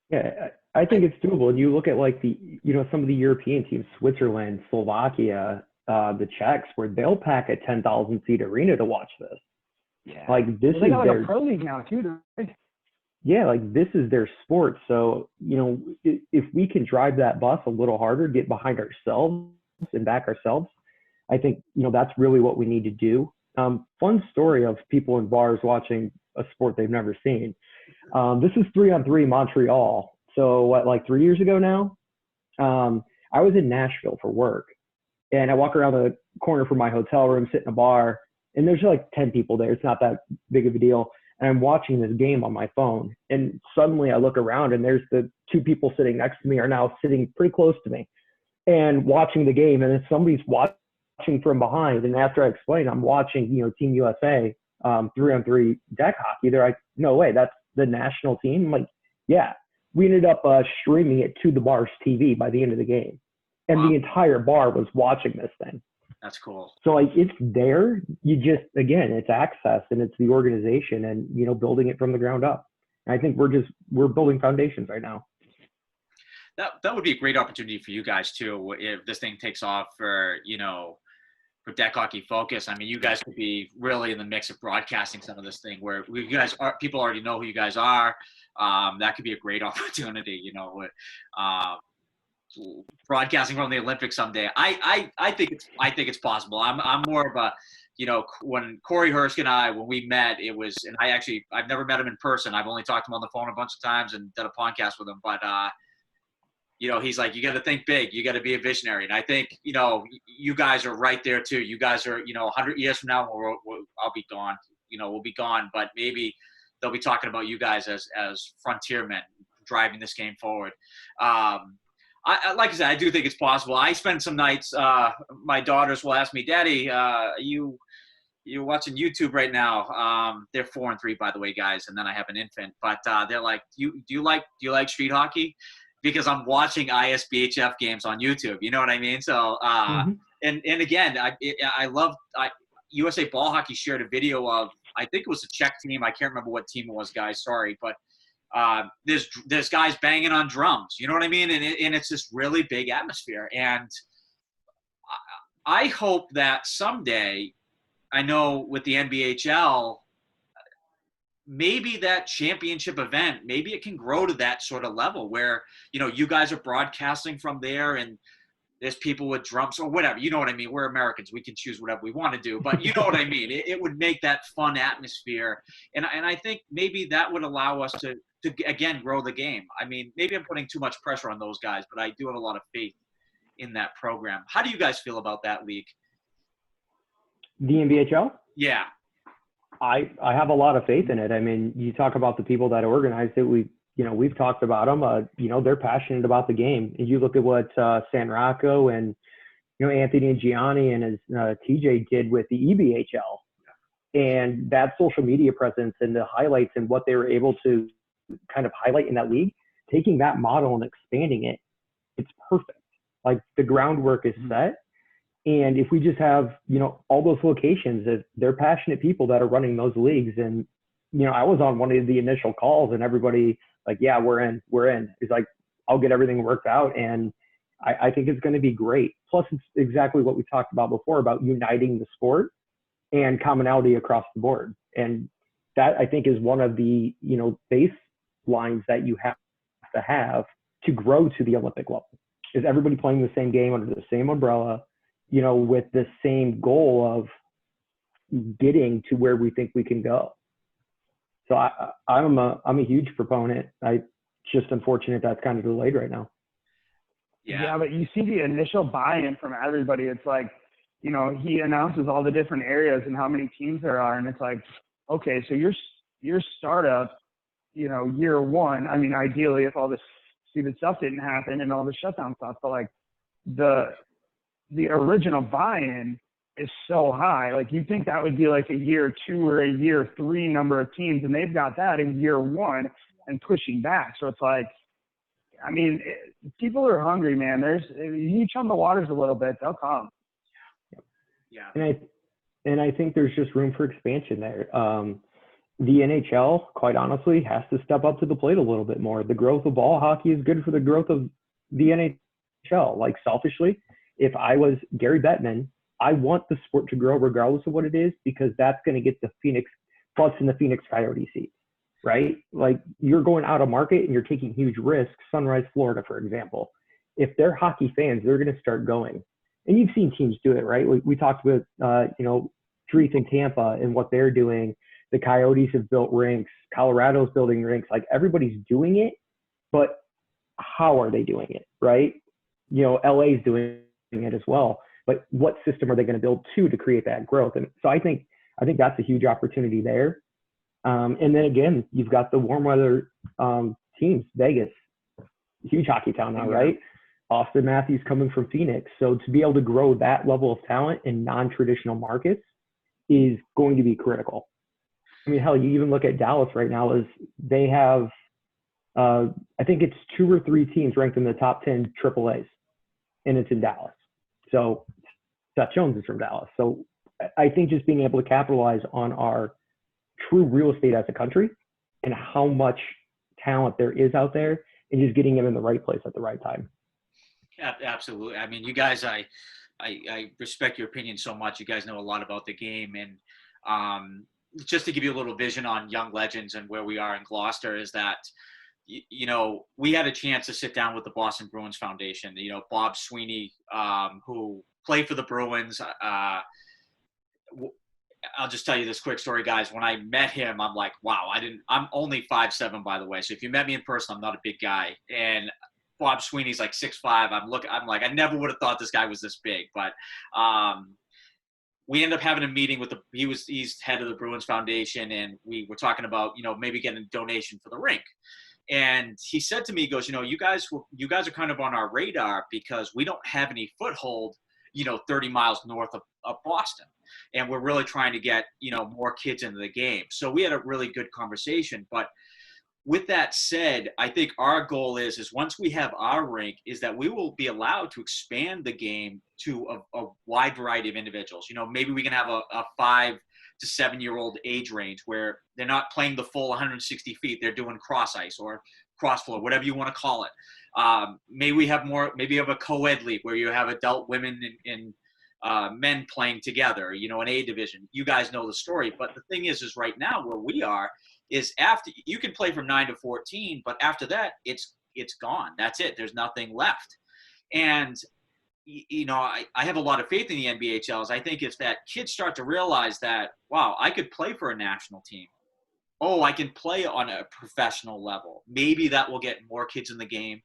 C: Yeah, I think it's doable. And you look at like some of the European teams, Switzerland, Slovakia, the Czechs, where they'll pack a 10,000 seat arena to watch this.
B: Yeah.
C: Like this
B: they
C: is
B: got
C: their
B: a pro league now too, right?
C: Yeah, like this is their sport. So, if we can drive that bus a little harder, get behind ourselves and back ourselves, I think, that's really what we need to do. Fun story of people in bars watching a sport they've never seen. This is 3-on-3 Montreal. So like 3 years ago now, I was in Nashville for work, and I walk around the corner from my hotel room, sit in a bar, and there's like 10 people there. It's not that big of a deal. And I'm watching this game on my phone, and suddenly I look around, and there's the two people sitting next to me are now sitting pretty close to me and watching the game. And then somebody's watching from behind. And after I explain, I'm watching, Team USA, 3-on-3 deck hockey. They're like, no way, that's the national team. I'm like, yeah. We ended up streaming it to the bar's TV by the end of the game. And
A: Wow.
C: The entire bar was watching this thing.
A: That's cool.
C: So like it's there. You just, again, it's access and it's the organization and, building it from the ground up. And I think we're building foundations right now.
A: That would be a great opportunity for you guys too, if this thing takes off for Dek Hockey Focus. You guys could be really in the mix of broadcasting some of this thing where people already know who you guys are. That could be a great opportunity, broadcasting from the Olympics someday. I think it's possible. I'm more of a, when Corey Hursk and when we met, it was, and I've never met him in person. I've only talked to him on the phone a bunch of times and done a podcast with him. But, he's like, you got to think big. You got to be a visionary. And I think, you guys are right there too. You guys are, 100 years from now, I'll be gone. We'll be gone. But maybe they'll be talking about you guys as frontiermen driving this game forward. like I said, I do think it's possible. I spend some nights. My daughters will ask me, "Daddy, you're watching YouTube right now?" They're 4 and 3, by the way, guys, and then I have an infant. But they're like, "Do you like street hockey?" Because I'm watching ISBHF games on YouTube. You know what I mean? So, and again, I love USA Ball Hockey shared a video of, I think it was a Czech team. I can't remember what team it was, guys. Sorry, but there's guys banging on drums. You know what I mean? And it's this really big atmosphere. And I hope that someday, I know with the NBHL, maybe that championship event, maybe it can grow to that sort of level where, you guys are broadcasting from there and there's people with drums or whatever. You know what I mean? We're Americans. We can choose whatever we want to do. But you know what I mean? It would make that fun atmosphere. And I think maybe that would allow us to again, grow the game. I mean, maybe I'm putting too much pressure on those guys, but I do have a lot of faith in that program. How do you guys feel about that league?
C: The NBHL?
A: Yeah.
C: I have a lot of faith in it. I mean, you talk about the people that organized it. We've talked about them. They're passionate about the game. And you look at what San Rocco and Anthony and Gianni and his TJ did with the EBHL, and that social media presence and the highlights and what they were able to kind of highlight in that league, taking that model and expanding it, it's perfect. Like the groundwork is set. And if we just have, all those locations, that they're passionate people that are running those leagues. And, I was on one of the initial calls and everybody like, yeah, we're in. It's like, I'll get everything worked out. And I think it's going to be great. Plus, it's exactly what we talked about before about uniting the sport and commonality across the board. And that, I think, is one of the, baselines that you have to grow to the Olympic level, is everybody playing the same game under the same umbrella, with the same goal of getting to where we think we can go. So I'm a huge proponent. It's just unfortunate that's kind of delayed right now.
B: Yeah, but you see the initial buy-in from everybody. It's like, he announces all the different areas and how many teams there are, and it's like, okay, so your startup, year one. I mean, ideally, if all this stupid stuff didn't happen and all the shutdown stuff, but like the original buy-in is so high. Like, you think that would be like a year 2 or a year 3 number of teams, and they've got that in year 1 and pushing back. So it's like, I mean, people are hungry, man. You chum the waters a little bit, they'll come.
A: Yeah.
C: And I think there's just room for expansion there. The NHL, quite honestly, has to step up to the plate a little bit more. The growth of ball hockey is good for the growth of the NHL. Like, selfishly, if I was Gary Bettman, I want the sport to grow regardless of what it is, because that's going to get the Phoenix butts in the Phoenix Coyote seat, right? Like, you're going out of market and you're taking huge risks. Sunrise, Florida, for example. If they're hockey fans, they're going to start going. And you've seen teams do it, right? We talked with, Trees in Tampa and what they're doing. The Coyotes have built rinks. Colorado's building rinks. Like, everybody's doing it, but how are they doing it, right? LA's doing it as well. But what system are they going to build to create that growth? And so I think that's a huge opportunity there. And then again, you've got the warm weather teams, Vegas, huge hockey town now, right? Austin Matthews coming from Phoenix. So to be able to grow that level of talent in non-traditional markets is going to be critical. I mean, hell, you even look at Dallas right now, is they have, I think it's 2 or 3 teams ranked in the top 10 AAAs, and it's in Dallas. So Seth Jones is from Dallas. So I think just being able to capitalize on our true real estate as a country and how much talent there is out there, and just getting them in the right place at the right time.
A: Yeah, absolutely. I mean, you guys, I respect your opinion so much. You guys know a lot about the game. And just to give you a little vision on young legends and where we are in Gloucester, is that, we had a chance to sit down with the Boston Bruins Foundation. Bob Sweeney, who played for the Bruins. I'll just tell you this quick story, guys. When I met him, I'm like, wow, I'm only 5'7", by the way. So if you met me in person, I'm not a big guy. And Bob Sweeney's like 6'5". I'm like, I never would have thought this guy was this big. But we ended up having a meeting with he's head of the Bruins Foundation, and we were talking about, maybe getting a donation for the rink. And he said to me, he goes, you guys are kind of on our radar because we don't have any foothold, 30 miles north of Boston. And we're really trying to get, more kids into the game. So we had a really good conversation. But with that said, I think our goal is once we have our rink, is that we will be allowed to expand the game to a wide variety of individuals. Maybe we can have a 5 to 7-year-old age range where they're not playing the full 160 feet. They're doing cross ice or cross floor, whatever you want to call it. Maybe you have a co-ed league where you have adult women and men playing together, an A division. You guys know the story. But the thing is right now where we are is after you can play from 9 to 14, but after that, it's gone. That's it. There's nothing left. And, I have a lot of faith in the NBHLs. I think it's that kids start to realize that, wow, I could play for a national team. Oh, I can play on a professional level. Maybe that will get more kids in the game.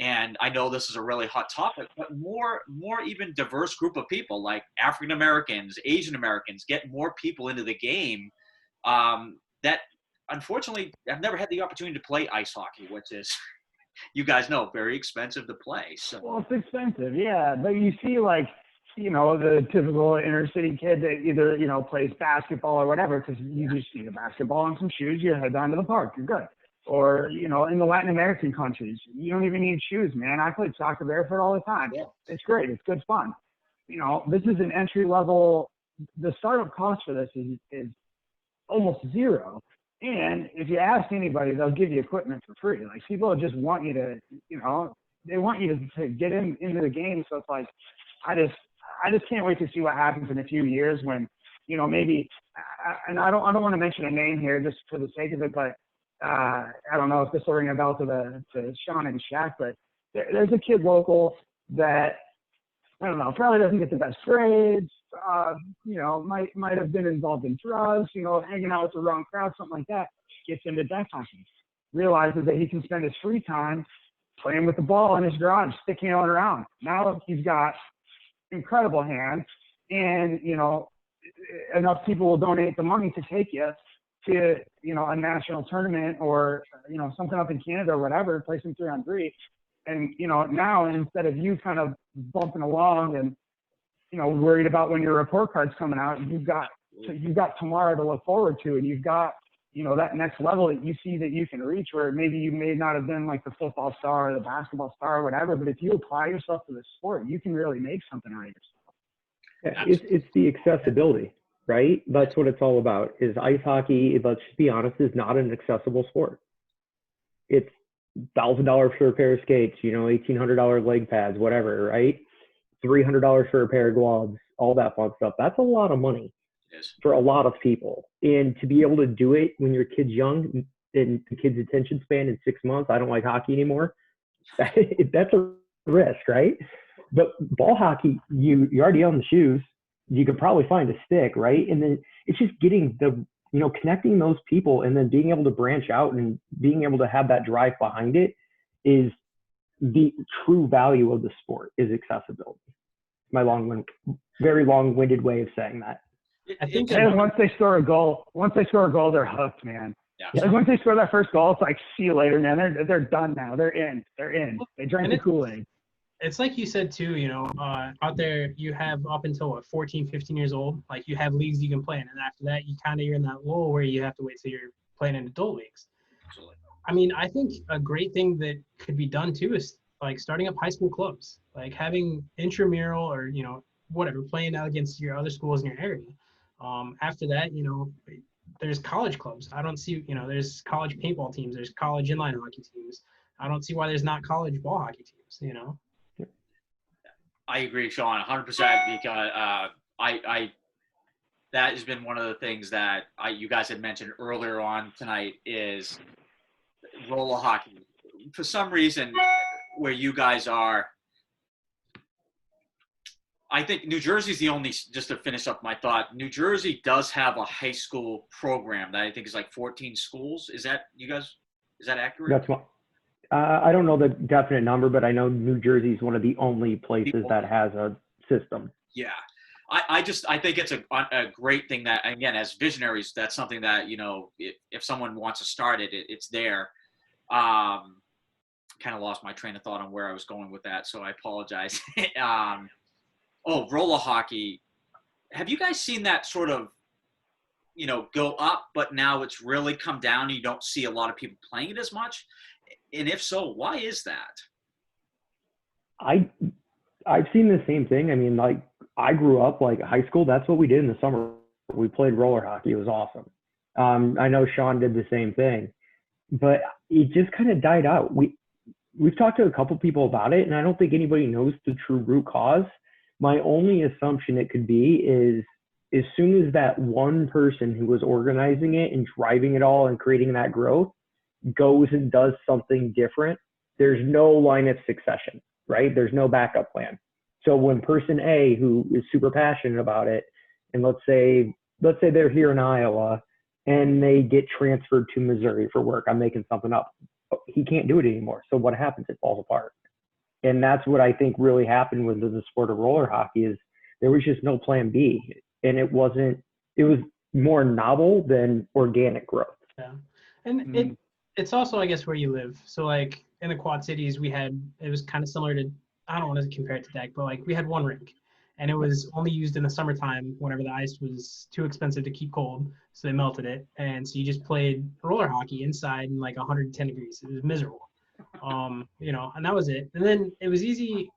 A: And I know this is a really hot topic, but more even diverse group of people like African Americans, Asian Americans, get more people into the game that unfortunately I've never had the opportunity to play ice hockey, which is, you guys know, very expensive to play. So.
B: Well, it's expensive, yeah. But you see, the typical inner city kid that either, plays basketball or whatever, because you just need a basketball and some shoes, you head down to the park, you're good. Or, in the Latin American countries, you don't even need shoes, man. I played soccer barefoot all the time.
A: Yeah.
B: It's great. It's good fun. This is an entry level. The startup cost for this is almost zero. And if you ask anybody, they'll give you equipment for free. Like, people just want you to, they want you to get into the game. So it's like, I just can't wait to see what happens in a few years when, maybe, and I don't want to mention a name here just for the sake of it, but I don't know if this will ring a bell to Sean and Shaq, but there's a kid local that, I don't know, probably doesn't get the best grades, might have been involved in drugs, hanging out with the wrong crowd, something like that, gets into deck hockey, realizes that he can spend his free time playing with the ball in his garage, sticking it around. Now he's got incredible hands, and, enough people will donate the money to take you to, a national tournament or, something up in Canada or whatever, play some 3-on-3. And, now instead of you kind of bumping along and, worried about when your report card's coming out, you've got tomorrow to look forward to, and you've got, that next level that you see that you can reach, where maybe you may not have been like the football star or the basketball star or whatever, but if you apply yourself to the sport, you can really make something out of yourself.
C: Yeah, it's the accessibility, right? That's what it's all about. Is ice hockey, let's just be honest, is not an accessible sport. It's $1,000 for a pair of skates, $1,800 leg pads, whatever, right? $300 for a pair of gloves, all that fun stuff. That's a lot of money for a lot of people. And to be able to do it when your kid's young and the kid's attention span in 6 months, I don't like hockey anymore. That's a risk, right? But ball hockey, you already own the shoes. You could probably find a stick, right? And then it's just getting connecting those people and then being able to branch out and being able to have that drive behind it is the true value of the sport, is accessibility. My very long-winded way of saying that.
D: I think
B: And once they score a goal, they're hooked, man.
A: Yeah.
B: Like once they score that first goal, it's like, see you later, man. They're done now. They're in. They drank the Kool-Aid.
D: It's like you said too, out there you have up until 14, 15 years old, like you have leagues you can play in, and after that you're in that lull where you have to wait till you're playing in adult leagues.
A: Absolutely.
D: I mean, I think a great thing that could be done too is like starting up high school clubs, like having intramural or whatever, playing out against your other schools in your area. After that, there's college clubs. I don't see, there's college paintball teams, there's college inline hockey teams. I don't see why there's not college ball hockey teams.
A: I agree, Sean, 100%, because I that has been one of the things that you guys had mentioned earlier on tonight is roller hockey. For some reason, where you guys are, I think New Jersey's the only, just to finish up my thought, New Jersey does have a high school program that I think is like 14 schools. Is that accurate?
C: That's what. I don't know the definite number, but I know New Jersey is one of the only places that has a system.
A: Yeah. I think it's a great thing that, again, as visionaries, that's something that, if someone wants to start it, it's there. Kind of lost my train of thought on where I was going with that, so I apologize. Roller hockey. Have you guys seen that sort of, go up, but now it's really come down? You don't see a lot of people playing it as much. And if so, why is that?
C: I've seen the same thing. I mean, like I grew up like high school. That's what we did in the summer. We played roller hockey. It was awesome. I know Sean did the same thing, but it just kind of died out. We've talked to a couple people about it, and I don't think anybody knows the true root cause. My only assumption it could be is as soon as that one person who was organizing it and driving it all and creating that growth goes and does something different, there's no line of succession, right? There's no backup plan. So when person A, who is super passionate about it, and let's say they're here in Iowa and they get transferred to Missouri for work, I'm making something up. He can't do it anymore. So what happens? It falls apart. And that's what I think really happened with the sport of roller hockey is there was just no plan B. And it was more novel than organic growth.
D: Yeah. And it's also, I guess, where you live. So like in the Quad Cities, it was kind of similar to, I don't want to compare it to Dek, but like we had one rink and it was only used in the summertime whenever the ice was too expensive to keep cold. So they melted it. And so you just played roller hockey inside in like 110 degrees. It was miserable. And that was it. And then it was easy.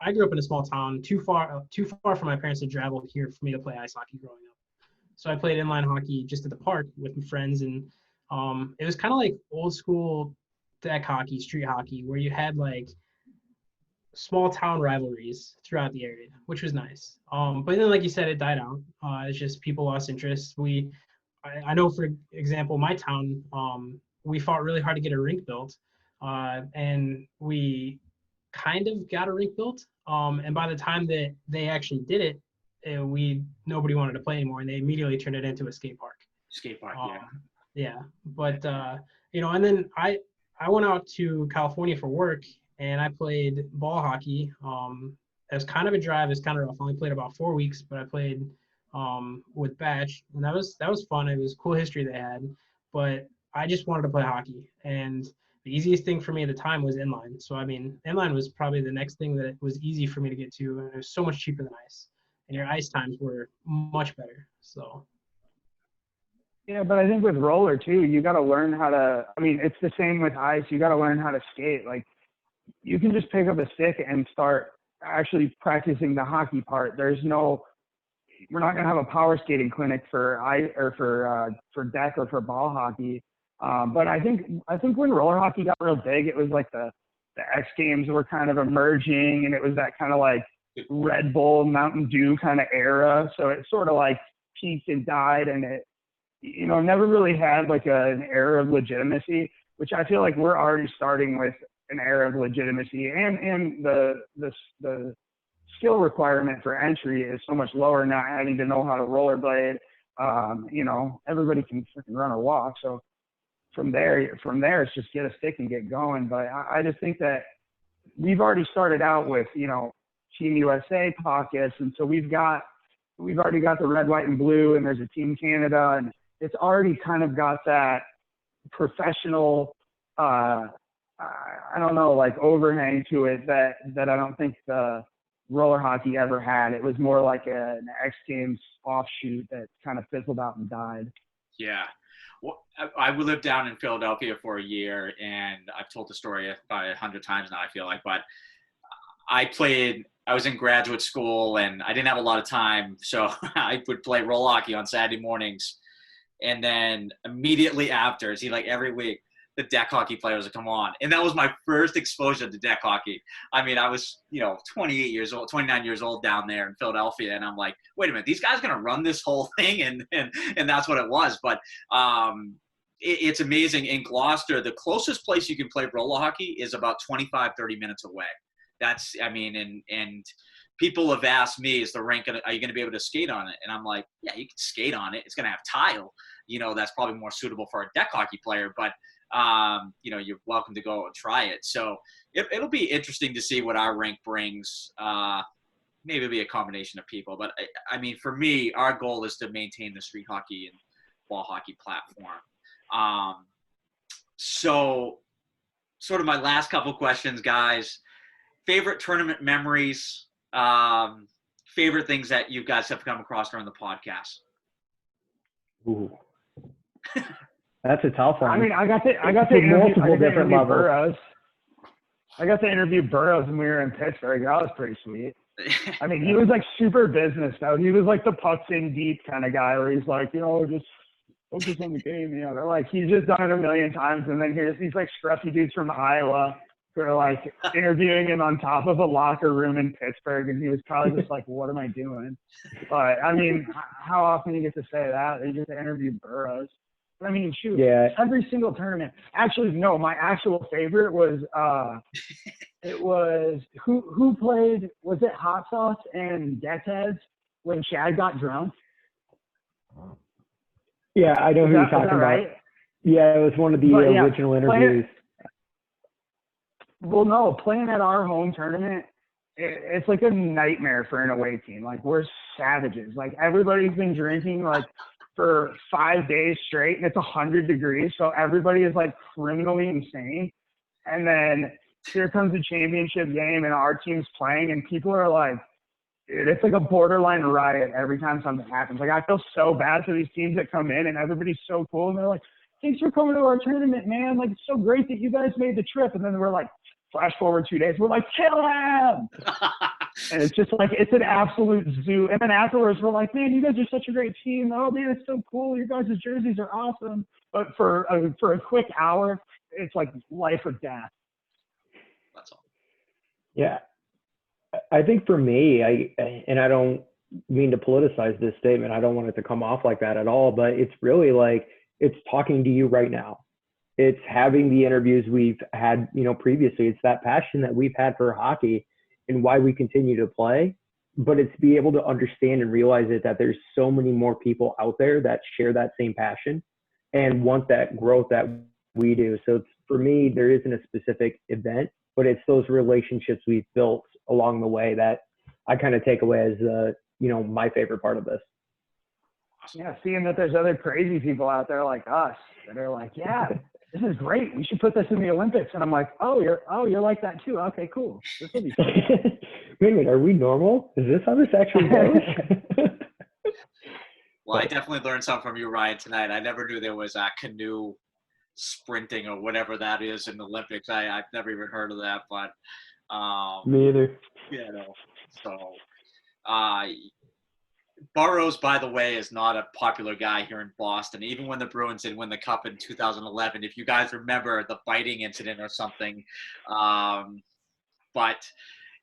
D: I grew up in a small town, too far from my parents to travel here for me to play ice hockey growing up. So I played inline hockey just at the park with my friends, and it was kind of like old school deck hockey, street hockey, where you had like small town rivalries throughout the area, which was nice. But then, like you said, it died out. It's just people lost interest. I know, for example, my town, we fought really hard to get a rink built, and we kind of got a rink built. And by the time that they actually did it, nobody wanted to play anymore, and they immediately turned it into a skate park.
A: Skate park, yeah.
D: Yeah, but and then I went out to California for work, and I played ball hockey. It was kind of a drive. It was kind of rough. I only played about 4 weeks, but I played with Batch, and that was fun. It was cool history they had, but I just wanted to play hockey, and the easiest thing for me at the time was inline. So I mean, inline was probably the next thing that was easy for me to get to, and it was so much cheaper than ice, and your ice times were much better. So.
B: Yeah, but I think with roller too, you got to learn how to. I mean, it's the same with ice. You got to learn how to skate. Like, you can just pick up a stick and start actually practicing the hockey part. We're not gonna have a power skating clinic for deck or for ball hockey. But I think when roller hockey got real big, it was like the X Games were kind of emerging, and it was that kind of like Red Bull, Mountain Dew kind of era. So it sort of like peaked and died, and it never really had like an era of legitimacy, which I feel like we're already starting with an era of legitimacy, and the skill requirement for entry is so much lower, not having to know how to rollerblade. Everybody can freaking run or walk. So from there, it's just get a stick and get going. But I just think that we've already started out with, Team USA pockets. And so we've already got the red, white, and blue, and there's a Team Canada, and it's already kind of got that professional, I don't know, like overhang to it that I don't think the roller hockey ever had. It was more like an X Games offshoot that kind of fizzled out and died.
A: Yeah. Well, I lived down in Philadelphia for a year, and I've told the story about 100 times now, I feel like, but I was in graduate school and I didn't have a lot of time. So I would play roll hockey on Saturday mornings. And then immediately after, see, like every week, the deck hockey players would come on. And that was my first exposure to deck hockey. I mean, I was, 29 years old down there in Philadelphia. And I'm like, wait a minute, these guys going to run this whole thing? And that's what it was. But it's amazing. In Gloucester, the closest place you can play roller hockey is about 25, 30 minutes away. And people have asked me, are you going to be able to skate on it? And I'm like, yeah, you can skate on it. It's going to have tile. That's probably more suitable for a deck hockey player, but you're welcome to go and try it. So it'll be interesting to see what our rink brings. Maybe it'll be a combination of people, but I mean, for me, our goal is to maintain the street hockey and ball hockey platform. So sort of my last couple questions, guys. Favorite tournament memories, favorite things that you guys have come across during the podcast.
C: Ooh. That's a tough one.
B: I mean, I got to
C: For
B: interview,
C: multiple different levels.
B: Burrows. I got to interview Burrows when we were in Pittsburgh. That was pretty sweet. I mean, he was like super business though. He was like the pucks in deep kind of guy where he's like, you know, just focus on the game. You know, they're like, he's just done it a million times. And then here's these like scruffy dudes from Iowa who are like interviewing him on top of a locker room in Pittsburgh. And he was probably just like, what am I doing? But I mean, how often do you get to say that? They get to interview Burrows. I mean, shoot, every single tournament. Actually, no, my actual favorite was it was who played, was it Hot Sauce and Deckheads when Chad got drunk?
C: Yeah, I know who you're talking
B: right?
C: about. Yeah, it was one of the original interviews.
B: Well, no, playing at our home tournament, it's like a nightmare for an away team. Like, we're savages. Like, everybody's been drinking, like, for 5 days straight, and it's 100 degrees, so everybody is like criminally insane. And then here comes the championship game, and our team's playing, and people are like, dude, it's like a borderline riot every time something happens. Like, I feel so bad for these teams that come in, and everybody's so cool, and they're like, thanks for coming to our tournament, man. Like, it's so great that you guys made the trip. And then we're like, flash forward 2 days, we're like, kill him. And it's just like, it's an absolute zoo. And then afterwards, we're like, man, you guys are such a great team. Oh, man, it's so cool. Your guys' jerseys are awesome. But for a quick hour, it's like life or death.
A: That's all.
C: Yeah. I think for me, I don't mean to politicize this statement. I don't want it to come off like that at all. But it's really like, it's talking to you right now. It's having the interviews we've had, previously. It's that passion that we've had for hockey and why we continue to play, but it's be able to understand and realize that there's so many more people out there that share that same passion and want that growth that we do. So it's, for me, there isn't a specific event, but it's those relationships we've built along the way that I kind of take away as, my favorite part of this.
B: Yeah, seeing that there's other crazy people out there like us that are like, yeah, this is great. We should put this in the Olympics. And I'm like, you're like that too. Okay, cool. This will be fun.
C: Wait a minute, are we normal? Is this how this actually goes?
A: Well, I definitely learned something from you, Ryan, tonight. I never knew there was canoe sprinting or whatever that is in the Olympics. I've never even heard of that, but
C: me either.
A: So Burrows, by the way, is not a popular guy here in Boston. Even when the Bruins did win the Cup in 2011, if you guys remember the biting incident or something. But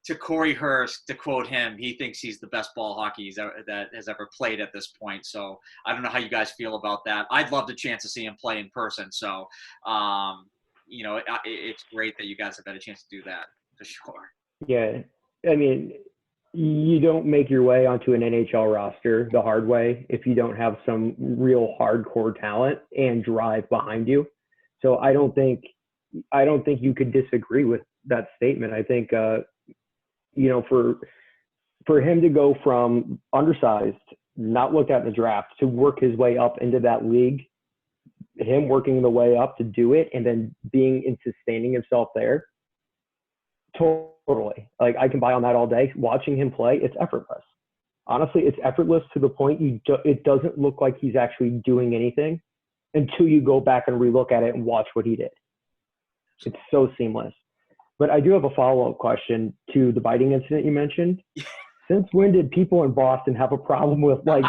A: to Corey Hurst, to quote him, he thinks he's the best ball hockey that has ever played at this point. So I don't know how you guys feel about that. I'd love the chance to see him play in person. So, it's great that you guys have had a chance to do that for sure.
C: Yeah. I mean, you don't make your way onto an NHL roster the hard way if you don't have some real hardcore talent and drive behind you. So I don't think you could disagree with that statement. I think, for him to go from undersized, not looked at in the draft, to work his way up into that league, him working the way up to do it, and then being and sustaining himself there, totally. Like, I can buy on that all day. Watching him play, it's effortless. Honestly, it's effortless to the point it doesn't look like he's actually doing anything until you go back and relook at it and watch what he did. It's so seamless. But I do have a follow-up question to the biting incident you mentioned. Since when did people in Boston have a problem with, like,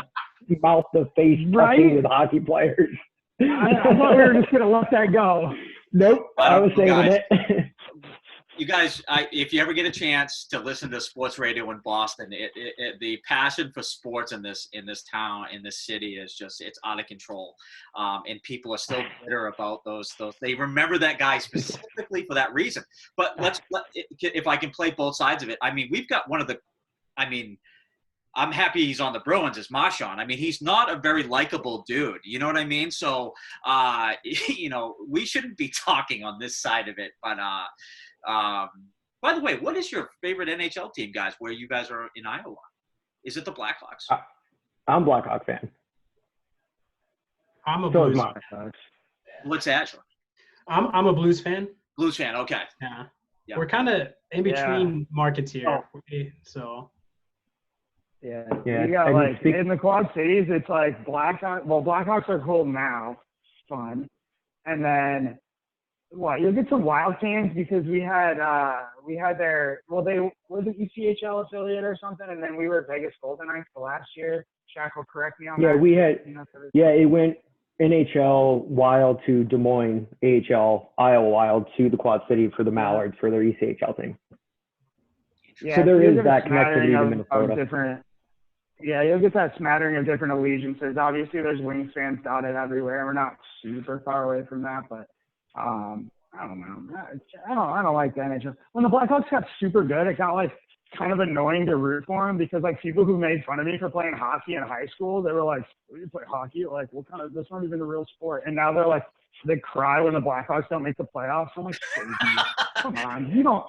C: mouth-to-face touching with hockey players?
B: I thought we were just going to let that go.
C: Nope, I was saving it.
A: You guys, if you ever get a chance to listen to sports radio in Boston, the passion for sports in this town, in this city, is just, it's out of control. And people are still bitter about those. They remember that guy specifically for that reason. But if I can play both sides of it, I mean, we've got I'm happy he's on the Bruins as Marchand. I mean, he's not a very likable dude. You know what I mean? So, we shouldn't be talking on this side of it. But, by the way, what is your favorite NHL team, guys, where you guys are in Iowa? Is it the Blackhawks?
C: I'm a Blackhawk fan.
D: I'm a Blues fan.
A: What's that?
D: I'm a Blues fan.
A: Blues fan. Okay.
D: Yeah.
A: Yeah.
D: We're kind of in between
B: Yeah.
D: markets here.
B: Oh.
D: So.
B: Yeah.
C: Yeah,
B: We got
C: and
B: like in the Quad Cities, it's like Blackhawks are cool now, fun, and then you'll get some Wild fans because we had their they were the ECHL affiliate or something, and then we were Vegas Golden Knights the last year. Shaq will correct me on that.
C: Yeah, we had. Yeah, it went NHL Wild to Des Moines, AHL Iowa Wild to the Quad City for the Mallards for their ECHL team.
B: Yeah,
C: so there
B: you'll
C: is
B: get
C: that
B: a smattering
C: connectivity to
B: of
C: Minnesota.
B: different. Yeah, you'll get that smattering of different allegiances. Obviously, there's Wings fans dotted everywhere. We're not super far away from that, but I don't know. I don't like the NHL. When the Blackhawks got super good, it got like kind of annoying to root for them because like people who made fun of me for playing hockey in high school, they were like, "You play hockey? Like, what kind of? That's not even a real sport." And now they're like, they cry when the Blackhawks don't make the playoffs. I'm like, come on, you don't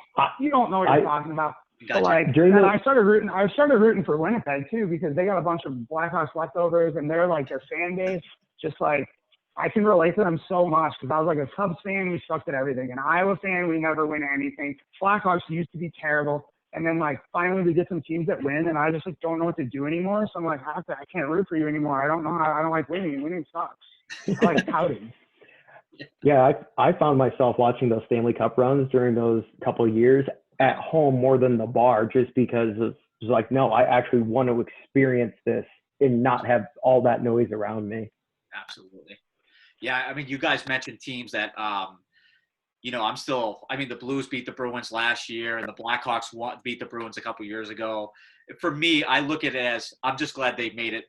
B: know what you're talking about.
A: Gotcha.
B: But like, and I started rooting for Winnipeg too because they got a bunch of Blackhawks leftovers, and they're like their fan base. Just like I can relate to them so much because I was like a Cubs fan, we sucked at everything. An Iowa fan, we never win anything. Blackhawks used to be terrible, and then like finally we get some teams that win, and I just like don't know what to do anymore. So I'm like, I can't root for you anymore. I don't know how. I don't like winning. Winning sucks. I like pouting.
C: Yeah, I found myself watching those Stanley Cup runs during those couple of years at home more than the bar, just because it's like, no, I actually want to experience this and not have all that noise around me.
A: Absolutely. Yeah, I mean, you guys mentioned teams that, the Blues beat the Bruins last year, and the Blackhawks beat the Bruins a couple years ago. For me, I look at it as I'm just glad they made it.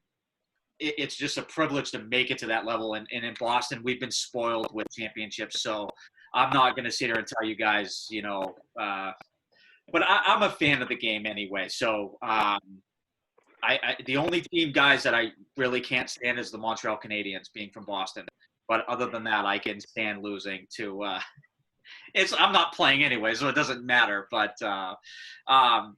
A: It's just a privilege to make it to that level. And in Boston, we've been spoiled with championships. So I'm not going to sit here and tell you guys, but I'm a fan of the game anyway. So the only team, guys, that I really can't stand is the Montreal Canadiens, being from Boston. But other than that, I can stand losing to I'm not playing anyway, so it doesn't matter. But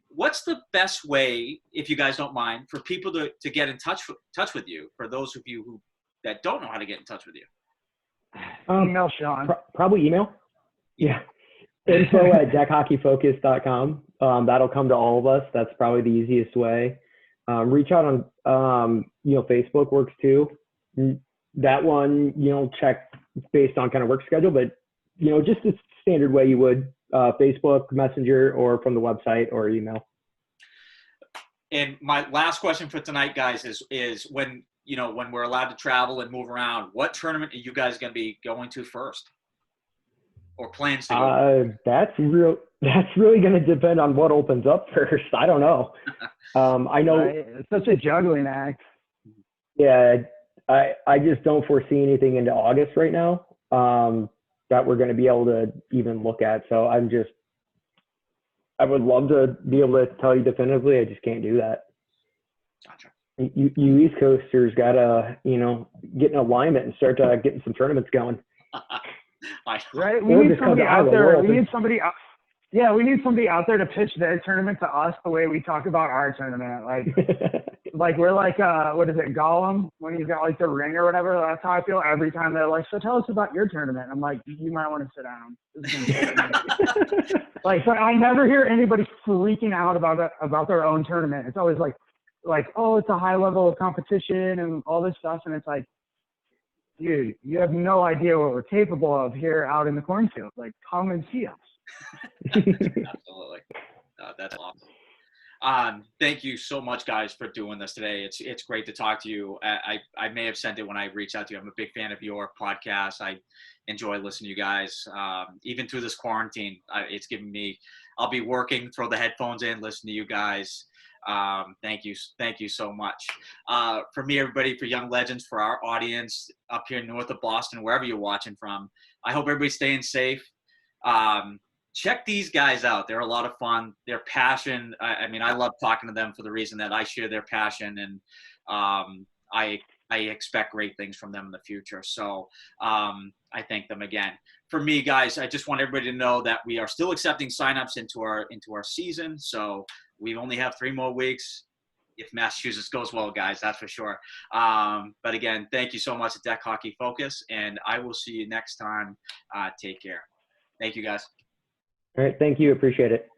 A: what's the best way, if you guys don't mind, for people to get in touch with you, for those of you that don't know how to get in touch with you?
B: Email Sean.
C: Probably email. Yeah. info@dekhockeyfocus.com. That'll come to all of us. That's probably the easiest way. Reach out on, Facebook works too. That one, check based on kind of work schedule, but, just the standard way you would, Facebook, Messenger, or from the website or email.
A: And my last question for tonight, guys, is when we're allowed to travel and move around, what tournament are you guys going to be going to first? Or plans to go?
C: That's really going to depend on what opens up first. I don't know. I know
B: it's such a juggling act.
C: Yeah, I just don't foresee anything into August right now that we're going to be able to even look at. So I would love to be able to tell you definitively. I just can't do that.
A: Gotcha.
C: You East Coasters got to, get in alignment and start getting some tournaments going.
B: Right? We need somebody out there. We need somebody out there to pitch their tournament to us the way we talk about our tournament. Like we're like, what is it, Gollum, when he's got like the ring or whatever. That's how I feel every time they're like, so tell us about your tournament. I'm like, you might want to sit down. But I never hear anybody freaking out about their own tournament. It's always like, oh, it's a high level of competition and all this stuff. And it's like, dude, you have no idea what we're capable of here out in the cornfield. Like, come and see us.
A: Absolutely. That's awesome. Thank you so much, guys, for doing this today. It's great to talk to you. I may have sent it when I reached out to you. I'm a big fan of your podcast. I enjoy listening to you guys. Even through this quarantine, it's given me, I'll be working, throw the headphones in, listen to you guys. Thank you so much. For me, everybody, for Young Legends, for our audience up here north of Boston, wherever you're watching from, I hope everybody's staying safe. Check these guys out. They're a lot of fun. Their passion, I love talking to them for the reason that I share their passion, and I expect great things from them in the future. So I thank them again. For me, guys, I just want everybody to know that we are still accepting signups into our season. So we only have 3 more weeks. If Massachusetts goes well, guys, that's for sure. But again, thank you so much to Dek Hockey Focus, and I will see you next time. Take care. Thank you, guys.
C: All right. Thank you. Appreciate it.